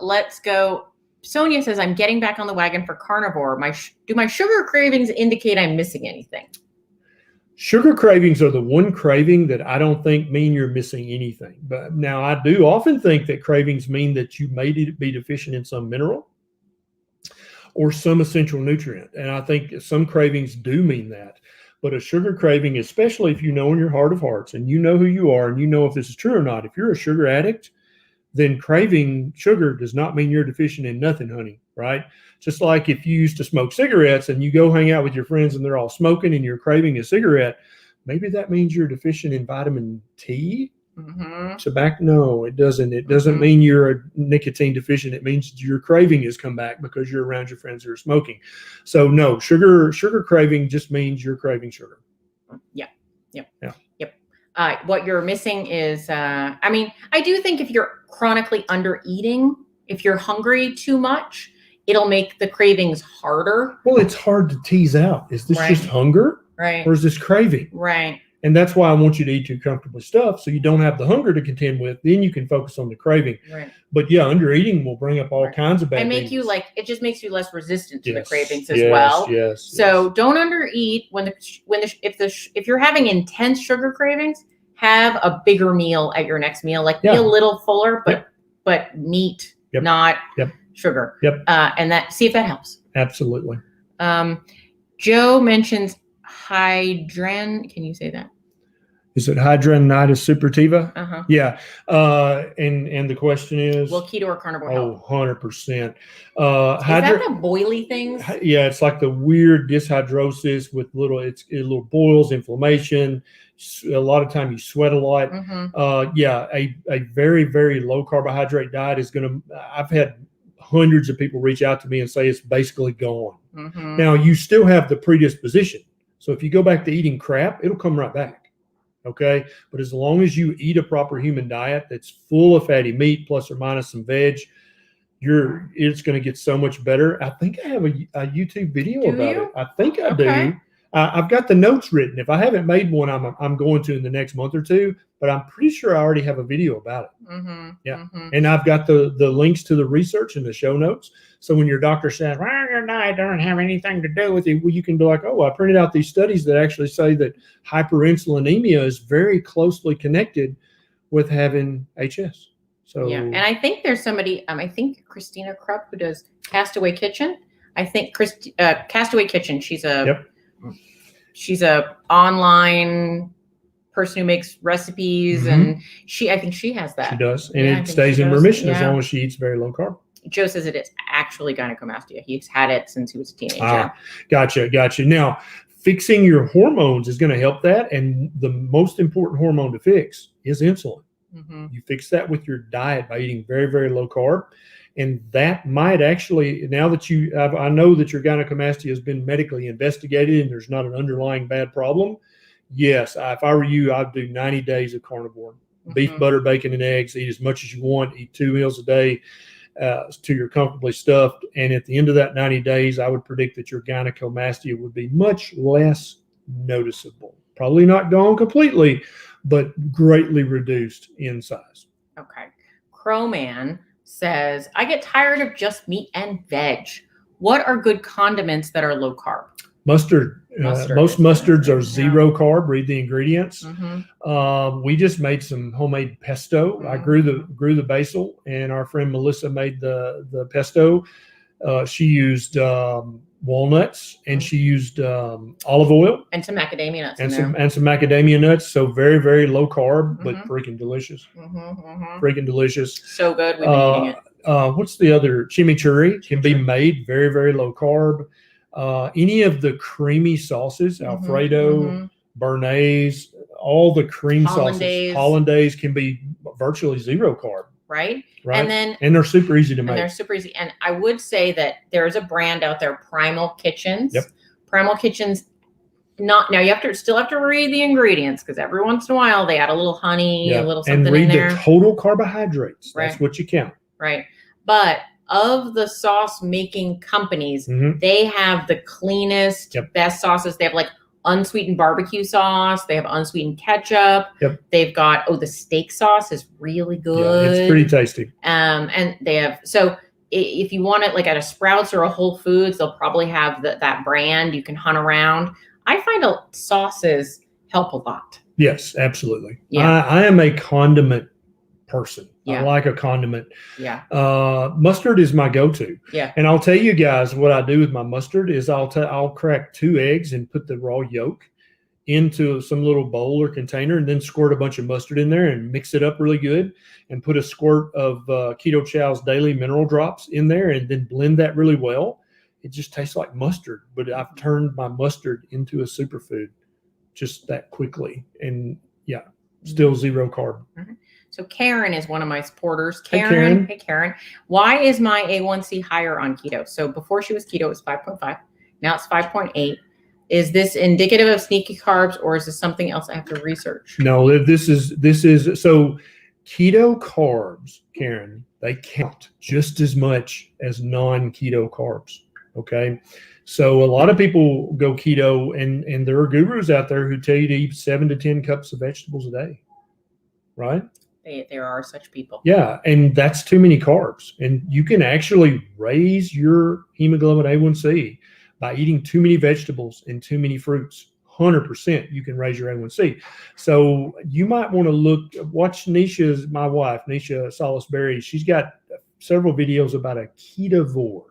let's go. Sonia says, I'm getting back on the wagon for carnivore. Do my sugar cravings indicate I'm missing anything? Sugar cravings are the one craving that I don't think mean you're missing anything. But now I do often think that cravings mean that you may be deficient in some mineral or some essential nutrient. And I think some cravings do mean that. But a sugar craving, especially if you know in your heart of hearts and you know who you are and you know if this is true or not, if you're a sugar addict, then craving sugar does not mean you're deficient in nothing, honey, right? Just like if you used to smoke cigarettes and you go hang out with your friends and they're all smoking and you're craving a cigarette, maybe that means you're deficient in vitamin T. Tobacco? No, it doesn't. It doesn't mean you're a nicotine deficient. It means your craving has come back because you're around your friends who are smoking. So no, sugar craving just means you're craving sugar. What you're missing is, I do think if you're chronically under eating, if you're hungry too much, it'll make the cravings harder. Well, it's hard to tease out. Is this Right. just hunger? Right. Or is this craving? Right. And that's why I want you to eat your comfortable stuff so you don't have the hunger to contend with. Then you can focus on the craving. Right. But yeah, under eating will bring up all Right. kinds of bad And make things. you it just makes you less resistant to the Yes, cravings as yes, well. Yes. So don't undereat if you're having intense sugar cravings, have a bigger meal at your next meal. Like be Yeah. a little fuller, Yep. but meat, Yep. not Yep. sugar. Yep. And see if that helps. Absolutely. Joe mentions hydran. Can you say that? Is it hidradenitis suppurativa? Uh-huh. Yeah. And the question is? Will keto or carnivore help? 100%. Is that the boily things? Yeah, it's like the weird dishydrosis with little boils, inflammation. A lot of time you sweat a lot. Mm-hmm. Yeah, a very, very low carbohydrate diet is going to, I've had hundreds of people reach out to me and say it's basically gone. Mm-hmm. Now, you still have the predisposition. So if you go back to eating crap, it'll come right back. Okay. But as long as you eat a proper human diet that's full of fatty meat, plus or minus some veg, it's going to get so much better. I think I have a YouTube video about it. I think I do. I've got the notes written. If I haven't made one, I'm going to in the next month or two, but I'm pretty sure I already have a video about it. Mm-hmm. Yeah. Mm-hmm. And I've got the links to the research in the show notes. So when your doctor says, well, your diet doesn't have anything to do with it, well, you can be like, oh, I printed out these studies that actually say that hyperinsulinemia is very closely connected with having HS. So yeah. And I think there's somebody, I think Christina Krupp, who does Castaway Kitchen. I think Castaway Kitchen, she's a online person who makes recipes, and I think she has that. She does, and it stays in remission as long as she eats very low carb. Joe says it is actually gynecomastia. He's had it since he was a teenager. Gotcha. Now, fixing your hormones is going to help that, and the most important hormone to fix is insulin. Mm-hmm. You fix that with your diet by eating very, very low carb. And that might actually, now that I know that your gynecomastia has been medically investigated and there's not an underlying bad problem. Yes, if I were you, I'd do 90 days of carnivore. Beef, butter, bacon, and eggs. Eat as much as you want. Eat 2 meals a day till you're comfortably stuffed. And at the end of that 90 days, I would predict that your gynecomastia would be much less noticeable. Probably not gone completely, but greatly reduced in size. Okay. Crowman says, I get tired of just meat and veg. What are good condiments that are low carb? Mustard. Most mustards are zero carb. Read the ingredients. We just made some homemade pesto. I grew the basil, and our friend Melissa made the pesto. She used walnuts, and she used olive oil and some macadamia nuts and some macadamia nuts. So very, very low carb, but freaking delicious. Freaking delicious. So good. We've been eating it. What's the other? Chimichurri can be made very, very low carb. Any of the creamy sauces, Alfredo, Béarnaise, all the cream sauces, Hollandaise can be virtually zero carb. Right. And they're super easy to make. And I would say that there's a brand out there, Primal Kitchens. Yep. Primal Kitchens. Now you still have to read the ingredients, because every once in a while they add a little honey, a little something in there. And read the total carbohydrates. That's what you count. Right. But of the sauce making companies, they have the cleanest, best sauces. They have like unsweetened barbecue sauce. They have unsweetened ketchup. They've got, the steak sauce is really good. Yeah, it's pretty tasty. And they have, so if you want it like at a Sprouts or a Whole Foods, they'll probably have that brand. You can hunt around. I find sauces help a lot. Yes, absolutely. Yeah. I am a condiment person. Yeah. I like a condiment. Yeah. Mustard is my go-to. Yeah. And I'll tell you guys what I do with my mustard is I'll crack 2 eggs and put the raw yolk into some little bowl or container, and then squirt a bunch of mustard in there and mix it up really good, and put a squirt of Keto Chow's daily mineral drops in there, and then blend that really well. It just tastes like mustard, but I've turned my mustard into a superfood just that quickly. And still zero carb. So Karen is one of my supporters. Hey, Karen. Why is my A1C higher on keto? So before she was keto, it was 5.5. Now it's 5.8. Is this indicative of sneaky carbs, or is this something else I have to research? No, this is so Keto carbs, Karen, they count just as much as non-keto carbs. Okay. So a lot of people go keto, and there are gurus out there who tell you to eat 7 to 10 cups of vegetables a day. Right? There are such people. Yeah. And that's too many carbs. And you can actually raise your hemoglobin A1C by eating too many vegetables and too many fruits. 100% you can raise your A1C. So you might want to watch my wife, Nisha Salisbury. She's got several videos about a ketovore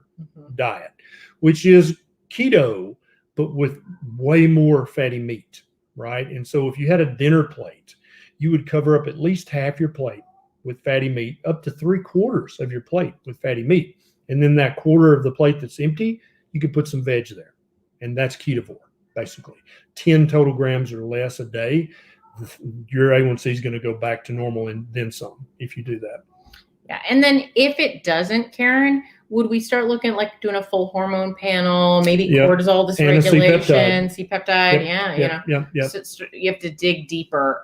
diet, which is keto, but with way more fatty meat, right? And so if you had a dinner plate, you would cover up at least half your plate with fatty meat, up to 3/4 of your plate with fatty meat. And then that quarter of the plate that's empty, you could put some veg there. And that's ketovore, basically. 10 total grams or less a day, your A1C is going to go back to normal and then some if you do that. Yeah. And then if it doesn't, Karen, would we start looking at like doing a full hormone panel, maybe cortisol dysregulation, Cpeptide? So you have to dig deeper.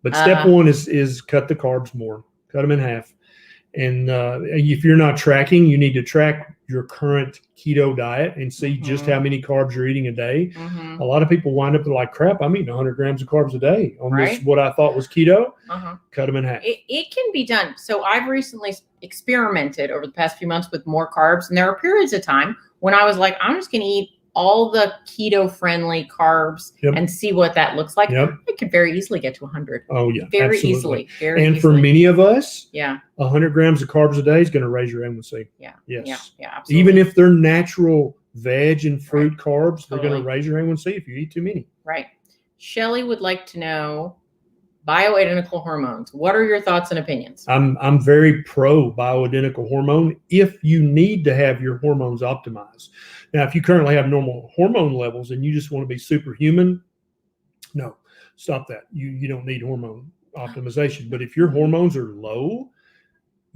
But step one is cut the carbs more, cut them in half. And if you're not tracking, you need to track your current keto diet and see just how many carbs you're eating a day. A lot of people wind up like, crap, I'm eating 100 grams of carbs a day on this, what I thought was keto. Cut them in half. It can be done. So I've recently experimented over the past few months with more carbs. And there are periods of time when I was like, I'm just going to eat all the keto-friendly carbs and see what that looks like. It could very easily get to 100. Oh, yeah. Very easily. For many of us, 100 grams of carbs a day is going to raise your A1C. Yeah. Yes. Yeah, absolutely. Even if they're natural veg and fruit carbs, they're going to raise your A1C if you eat too many. Right. Shelley would like to know bioidentical hormones. What are your thoughts and opinions? I'm very pro bioidentical hormone if you need to have your hormones optimized. Now, if you currently have normal hormone levels and you just want to be superhuman, no, stop that. You don't need hormone optimization. But if your hormones are low,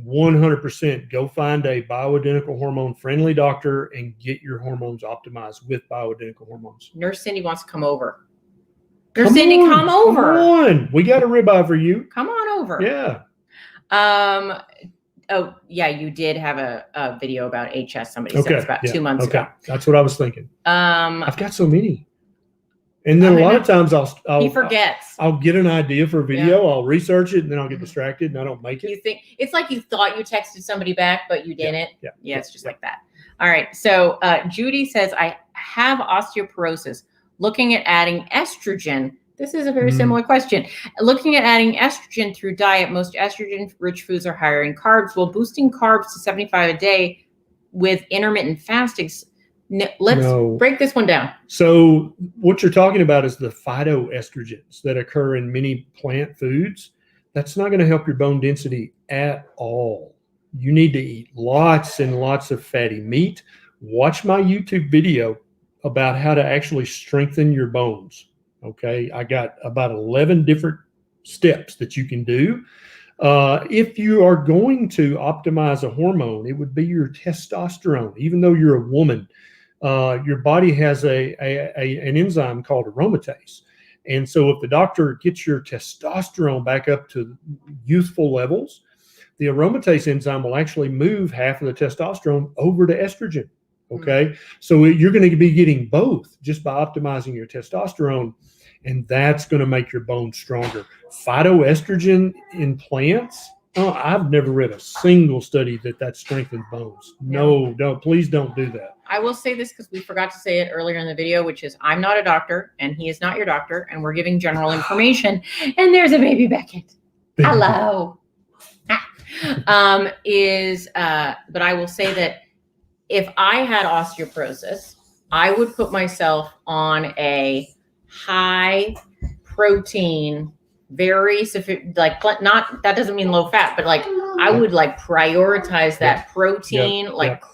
100% go find a bioidentical hormone friendly doctor and get your hormones optimized with bioidentical hormones. Nurse Cindy wants to come over. Nurse Cindy, come over. Come on. We got a ribeye for you. Come on over. Yeah. Oh, yeah, you did have a video about HS. Somebody said it's about 2 months ago. That's what I was thinking. I've got so many. And then a lot of times he forgets. I'll get an idea for a video, I'll research it, and then I'll get distracted and I don't make it. You think it's like you thought you texted somebody back, but you didn't. Yeah, it's just like that. All right. So Judy says, I have osteoporosis. Looking at adding estrogen. This is a very similar question. Looking at adding estrogen through diet, most estrogen-rich foods are higher in carbs. While boosting carbs to 75 a day with intermittent fasting. Let's break this one down. So what you're talking about is the phytoestrogens that occur in many plant foods. That's not going to help your bone density at all. You need to eat lots and lots of fatty meat. Watch my YouTube video about how to actually strengthen your bones. Okay, I got about 11 different steps that you can do. If you are going to optimize a hormone, it would be your testosterone. Even though you're a woman, your body has an enzyme called aromatase. And so if the doctor gets your testosterone back up to youthful levels, the aromatase enzyme will actually move half of the testosterone over to estrogen. Okay, so you're going to be getting both just by optimizing your testosterone, and that's going to make your bones stronger. Phytoestrogen in plants, I've never read a single study that strengthens bones. No, please don't do that. I will say this because we forgot to say it earlier in the video, which is I'm not a doctor and he is not your doctor, and we're giving general information. And there's a baby Beckett. Hello. But I will say that if I had osteoporosis, I would put myself on a high protein, very like not that doesn't mean low fat, but like I would like prioritize that protein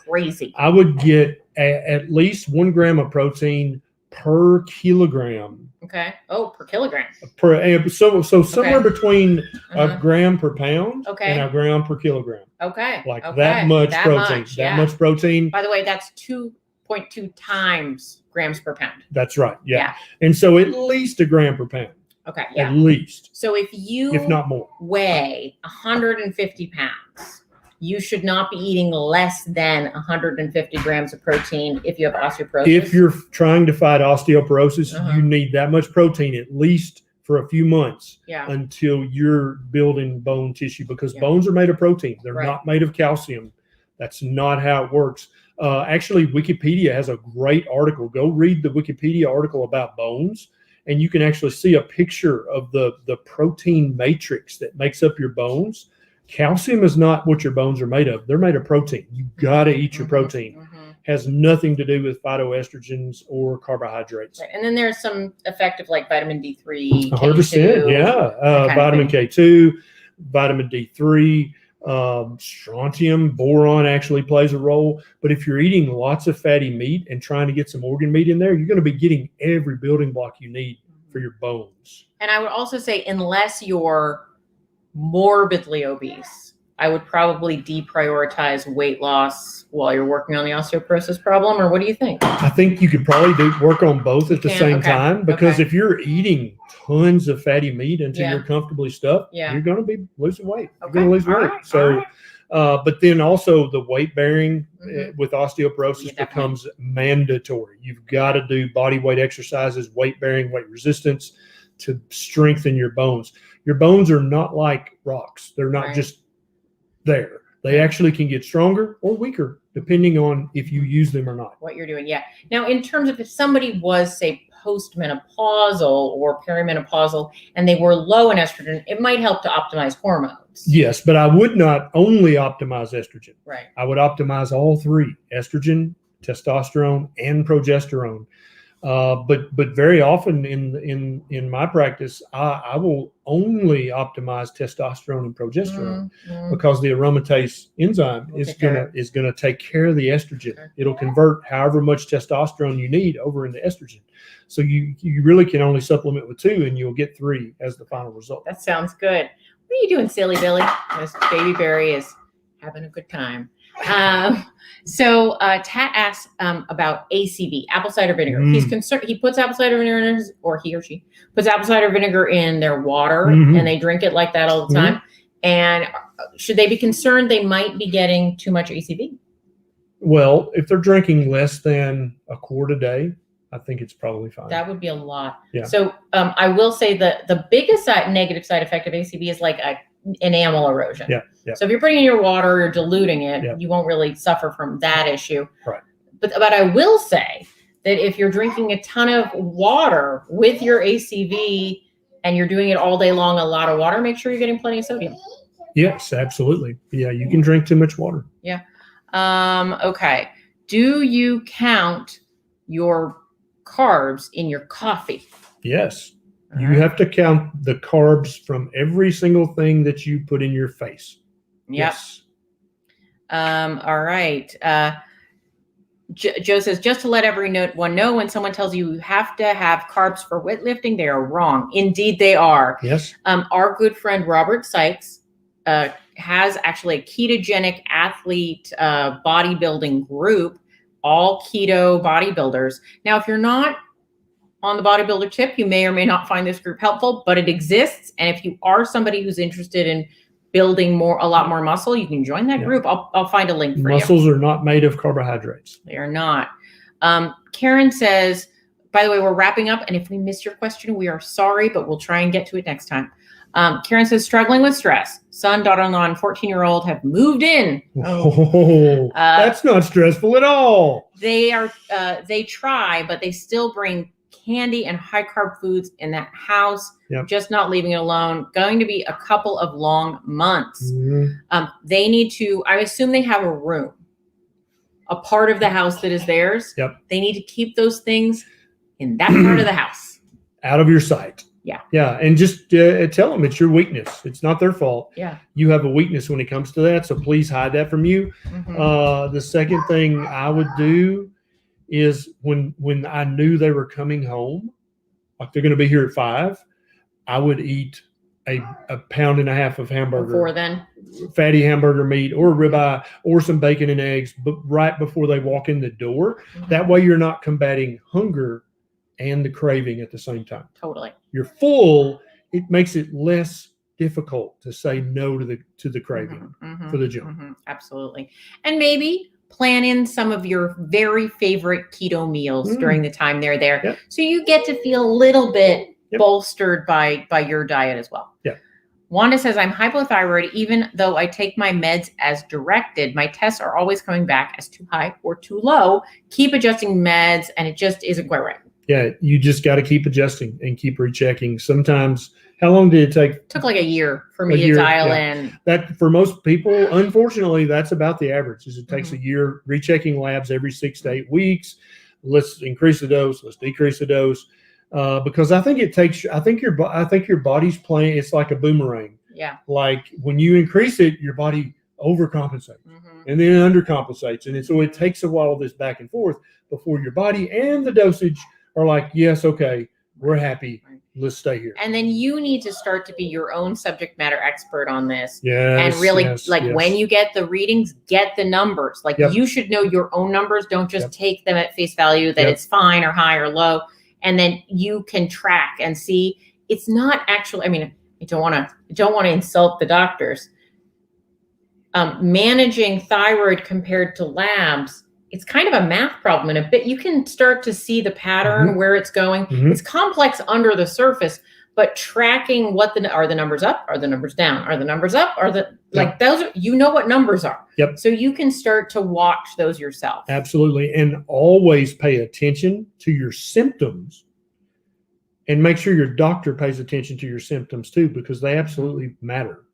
crazy. I would get at least 1 gram of protein per kilogram. Okay. Oh, per kilogram. So somewhere between a gram per pound and a gram per kilogram. Okay. That much protein. Much protein. By the way, that's 2.2 times grams per pound. That's right. Yeah. And so at least a gram per pound. Okay. at Yeah. least, So if you if not more. weigh 150 pounds, you should not be eating less than 150 grams of protein if you have osteoporosis. If you're trying to fight osteoporosis, Uh-huh. you need that much protein at least for a few months until you're building bone tissue, because bones are made of protein. They're not made of calcium. That's not how it works. Actually, Wikipedia has a great article. Go read the Wikipedia article about bones, and you can actually see a picture of the protein matrix that makes up your bones. Calcium is not what your bones are made of. They're made of protein. You got to eat your protein. Has nothing to do with phytoestrogens or carbohydrates. Right. And then there's some effective like vitamin D3, 100%. Yeah. Vitamin K2, vitamin D3, strontium, boron actually plays a role. But if you're eating lots of fatty meat and trying to get some organ meat in there, you're going to be getting every building block you need for your bones. And I would also say, unless you're morbidly obese, I would probably deprioritize weight loss while you're working on the osteoporosis problem. Or what do you think? I think you could probably work on both at the same time, because if you're eating tons of fatty meat until you're comfortably stuffed, you're going to be losing weight. You're going to lose weight. So, but then also the weight bearing with osteoporosis becomes mandatory. You've got to do body weight exercises, weight bearing, weight resistance to strengthen your bones. Your bones are not like rocks. They're not just there. They actually can get stronger or weaker depending on if you use them or not. What you're doing. Yeah. Now, in terms of if somebody was, say, postmenopausal or perimenopausal and they were low in estrogen, it might help to optimize hormones. Yes, but I would not only optimize estrogen. Right. I would optimize all three: estrogen, testosterone, and progesterone. But very often in my practice, I will only optimize testosterone and progesterone because the aromatase enzyme is gonna take care of the estrogen. Okay. It'll convert however much testosterone you need over into estrogen. So you really can only supplement with two, and you'll get three as the final result. That sounds good. What are you doing, silly Billy? This baby Barry is having a good time. So Tat asks about ACV, apple cider vinegar. He's concerned. He puts apple cider vinegar in his, or he or she puts apple cider vinegar in their water, and they drink it like that all the time. And should they be concerned they might be getting too much ACV? Well, if they're drinking less than a quart a day, I think it's probably fine. That would be a lot. Yeah. So I will say the biggest negative side effect of ACV is like enamel erosion. Yeah. So if you're putting in your water or diluting it, you won't really suffer from that issue. Right. But I will say that if you're drinking a ton of water with your ACV and you're doing it all day long, a lot of water, make sure you're getting plenty of sodium. Yes, absolutely. Yeah, you can drink too much water. Yeah. Okay. Do you count your carbs in your coffee? Yes. You have to count the carbs from every single thing that you put in your face. Yep. Yes. All right. Joe says, just to let everyone know, when someone tells you you have to have carbs for weightlifting, they are wrong. Indeed, they are. Yes. Our good friend Robert Sykes has actually a ketogenic athlete bodybuilding group, all keto bodybuilders. Now, if you're not on the bodybuilder tip, you may or may not find this group helpful, but it exists. And if you are somebody who's interested in building a lot more muscle, you can join that group. I'll find a link for you. Muscles are not made of carbohydrates. They are not. Karen says, by the way, we're wrapping up. And if we missed your question, we are sorry, but we'll try and get to it next time. Karen says, struggling with stress. Son, daughter-in-law, and 14-year-old have moved in. That's not stressful at all. They try, but they still bring candy and high carb foods in that house, just not leaving it alone. Going to be a couple of long months. They need to, I assume they have a room, a part of the house that is theirs. They need to keep those things in that part of the house. Out of your sight. Yeah. And just tell them it's your weakness. It's not their fault. You have a weakness when it comes to that. So please hide that from you. The second thing I would do is when I knew they were coming home, like they're going to be here at 5, I would eat a pound and a half of hamburger. Before then? Fatty hamburger meat or ribeye or some bacon and eggs, but right before they walk in the door. That way you're not combating hunger and the craving at the same time. Totally. You're full, it makes it less difficult to say no to the craving for the junk. Absolutely. And maybe plan in some of your very favorite keto meals during the time they're there. Yep. So you get to feel a little bit Yep. bolstered by your diet as well. Yeah. Wanda says, I'm hypothyroid. Even though I take my meds as directed, my tests are always coming back as too high or too low. Keep adjusting meds and it just isn't quite right. Yeah, you just got to keep adjusting and keep rechecking. Sometimes, how long did it take? It took like a year for me to dial in. That for most people, unfortunately, that's about the average. Is it takes a year rechecking labs every 6 to 8 weeks. Let's increase the dose. Let's decrease the dose. Because I think it takes. I think your body's playing. It's like a boomerang. Yeah. Like when you increase it, your body overcompensates and then undercompensates, and so it takes a while this back and forth before your body and the dosage are like, yes, okay, we're happy. Let's stay here. And then you need to start to be your own subject matter expert on this. Yes, and really, when you get the readings, get the numbers. Like you should know your own numbers. Don't just take them at face value that it's fine or high or low. And then you can track and see it's not actually, I mean, I don't want to insult the doctors. Managing thyroid compared to labs, it's kind of a math problem in a bit. You can start to see the pattern where it's going. It's complex under the surface, but tracking are the numbers up? Are the numbers down? Are the numbers up? Are those are, you know what numbers are. Yep. So you can start to watch those yourself. Absolutely. And always pay attention to your symptoms and make sure your doctor pays attention to your symptoms too, because they absolutely matter.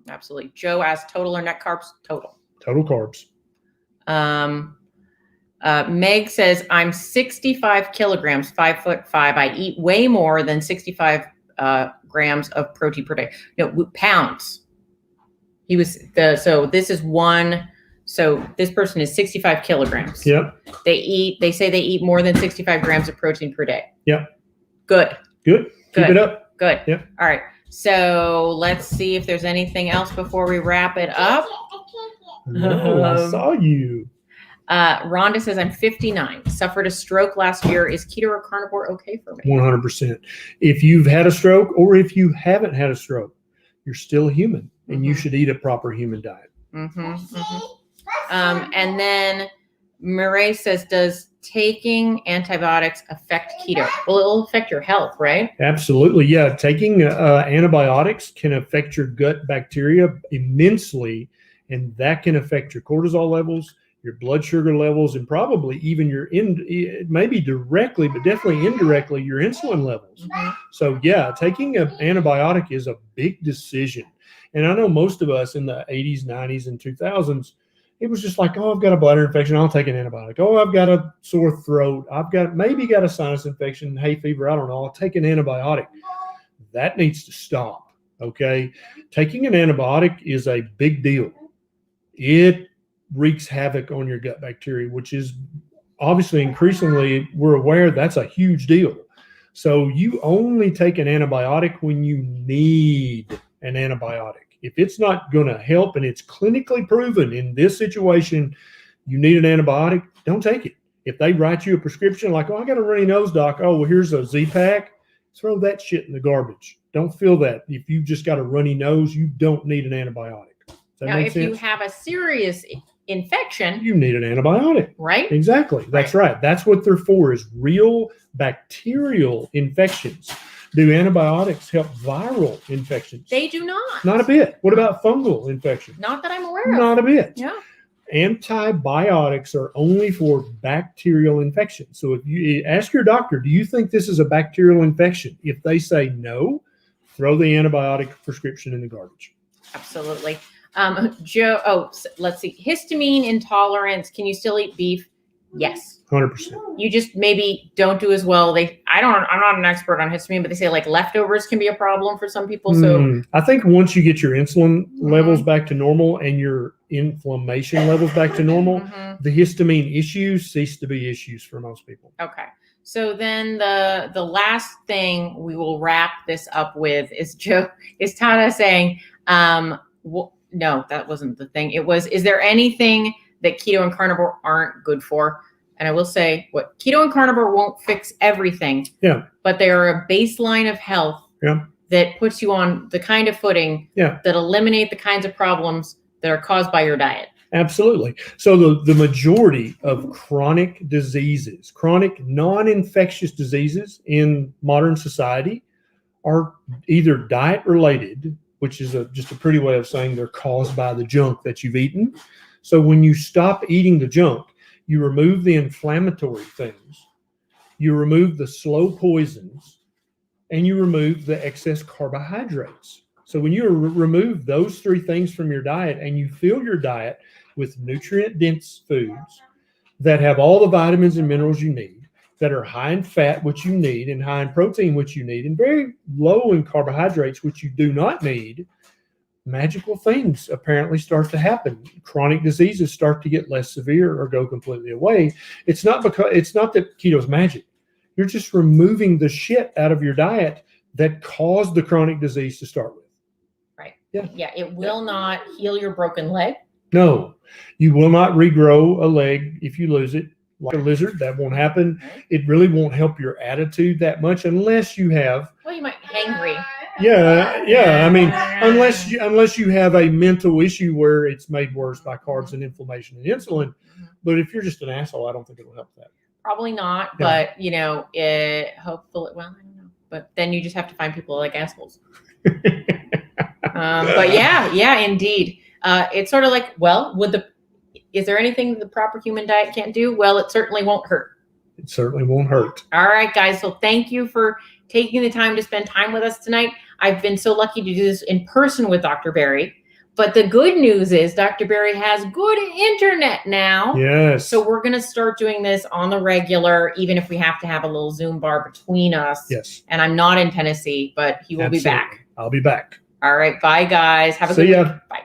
Absolutely. Joe asked total or net carbs? Total. Total carbs. Meg says, I'm 65 kilograms, 5'5". I eat way more than 65 grams of protein per day. No, pounds. So this person is 65 kilograms. Yep. They say they eat more than 65 grams of protein per day. Yep. Good. Keep it up. Good. Yep. All right. So let's see if there's anything else before we wrap it up. No, I saw you. Rhonda says, I'm 59, suffered a stroke last year. Is keto or carnivore okay for me? 100%. If you've had a stroke or if you haven't had a stroke, you're still human and you should eat a proper human diet. And then Murray says, does taking antibiotics affect keto? Well, it'll affect your health, right? Absolutely. Yeah. Taking antibiotics can affect your gut bacteria immensely, and that can affect your cortisol levels, your blood sugar levels, and probably even maybe directly, but definitely indirectly, your insulin levels. So yeah, taking an antibiotic is a big decision. And I know most of us in the 80s, 90s, and 2000s, it was just like, oh, I've got a bladder infection, I'll take an antibiotic. Oh, I've got a sore throat, I've got a sinus infection, hay fever, I don't know, I'll take an antibiotic. That needs to stop, okay? Taking an antibiotic is a big deal. It wreaks havoc on your gut bacteria, which is obviously increasingly, we're aware that's a huge deal. So you only take an antibiotic when you need an antibiotic. If it's not going to help and it's clinically proven in this situation, you need an antibiotic, don't take it. If they write you a prescription like, oh, I got a runny nose, doc. Oh, well, here's a Z-Pack. Throw that shit in the garbage. Don't fill that. If you've just got a runny nose, you don't need an antibiotic. Does that make sense? You have a serious infection, you need an antibiotic. Right? Exactly. That's right. That's what they're for, is real bacterial infections. Do antibiotics help viral infections? They do not. Not a bit. What about fungal infections? Not that I'm aware of. Not a bit. Yeah. Antibiotics are only for bacterial infections. So if you ask your doctor, do you think this is a bacterial infection? If they say no, throw the antibiotic prescription in the garbage. Absolutely. Joe, let's see. Histamine intolerance. Can you still eat beef? Yes. 100%. You just maybe don't do as well. I'm not an expert on histamine, but they say like leftovers can be a problem for some people. So I think once you get your insulin levels back to normal and your inflammation levels back to normal, the histamine issues cease to be issues for most people. Okay. So then the last thing we will wrap this up with is Tana saying, no, that wasn't the thing. It was, is there anything that keto and carnivore aren't good for? and I will say what keto and carnivore won't fix everything. Yeah. But they are a baseline of health. Yeah. That puts you on the kind of footing. Yeah. That eliminate the kinds of problems that are caused by your diet. Absolutely. So the majority of chronic diseases, chronic non-infectious diseases in modern society are either diet related, which is just a pretty way of saying they're caused by the junk that you've eaten. So when you stop eating the junk, you remove the inflammatory things, you remove the slow poisons, and you remove the excess carbohydrates. So when you remove those three things from your diet and you fill your diet with nutrient-dense foods that have all the vitamins and minerals you need, that are high in fat, which you need, and high in protein, which you need, and very low in carbohydrates, which you do not need, magical things apparently start to happen. Chronic diseases start to get less severe or go completely away. It's not that keto's magic. You're just removing the shit out of your diet that caused the chronic disease to start with. Right. Yeah. Yeah. It will not heal your broken leg. No, you will not regrow a leg if you lose it. Like a lizard, that won't happen. It really won't help your attitude that much unless you have. Well, you might hangry. Yeah. I mean, unless you have a mental issue where it's made worse by carbs and inflammation and insulin. But if you're just an asshole, I don't think it'll help that. Probably not. Yeah. But hopefully, well, I don't know. But then you just have to find people like assholes. But yeah, indeed. It's sort of like, well, is there anything the proper human diet can't do? Well, it certainly won't hurt. It certainly won't hurt. All right, guys. So thank you for taking the time to spend time with us tonight. I've been so lucky to do this in person with Dr. Berry. But the good news is Dr. Berry has good internet now. Yes. So we're going to start doing this on the regular, even if we have to have a little Zoom bar between us. Yes. And I'm not in Tennessee, but he will be back. I'll be back. All right. Bye, guys. Have a See good ya. week. Bye.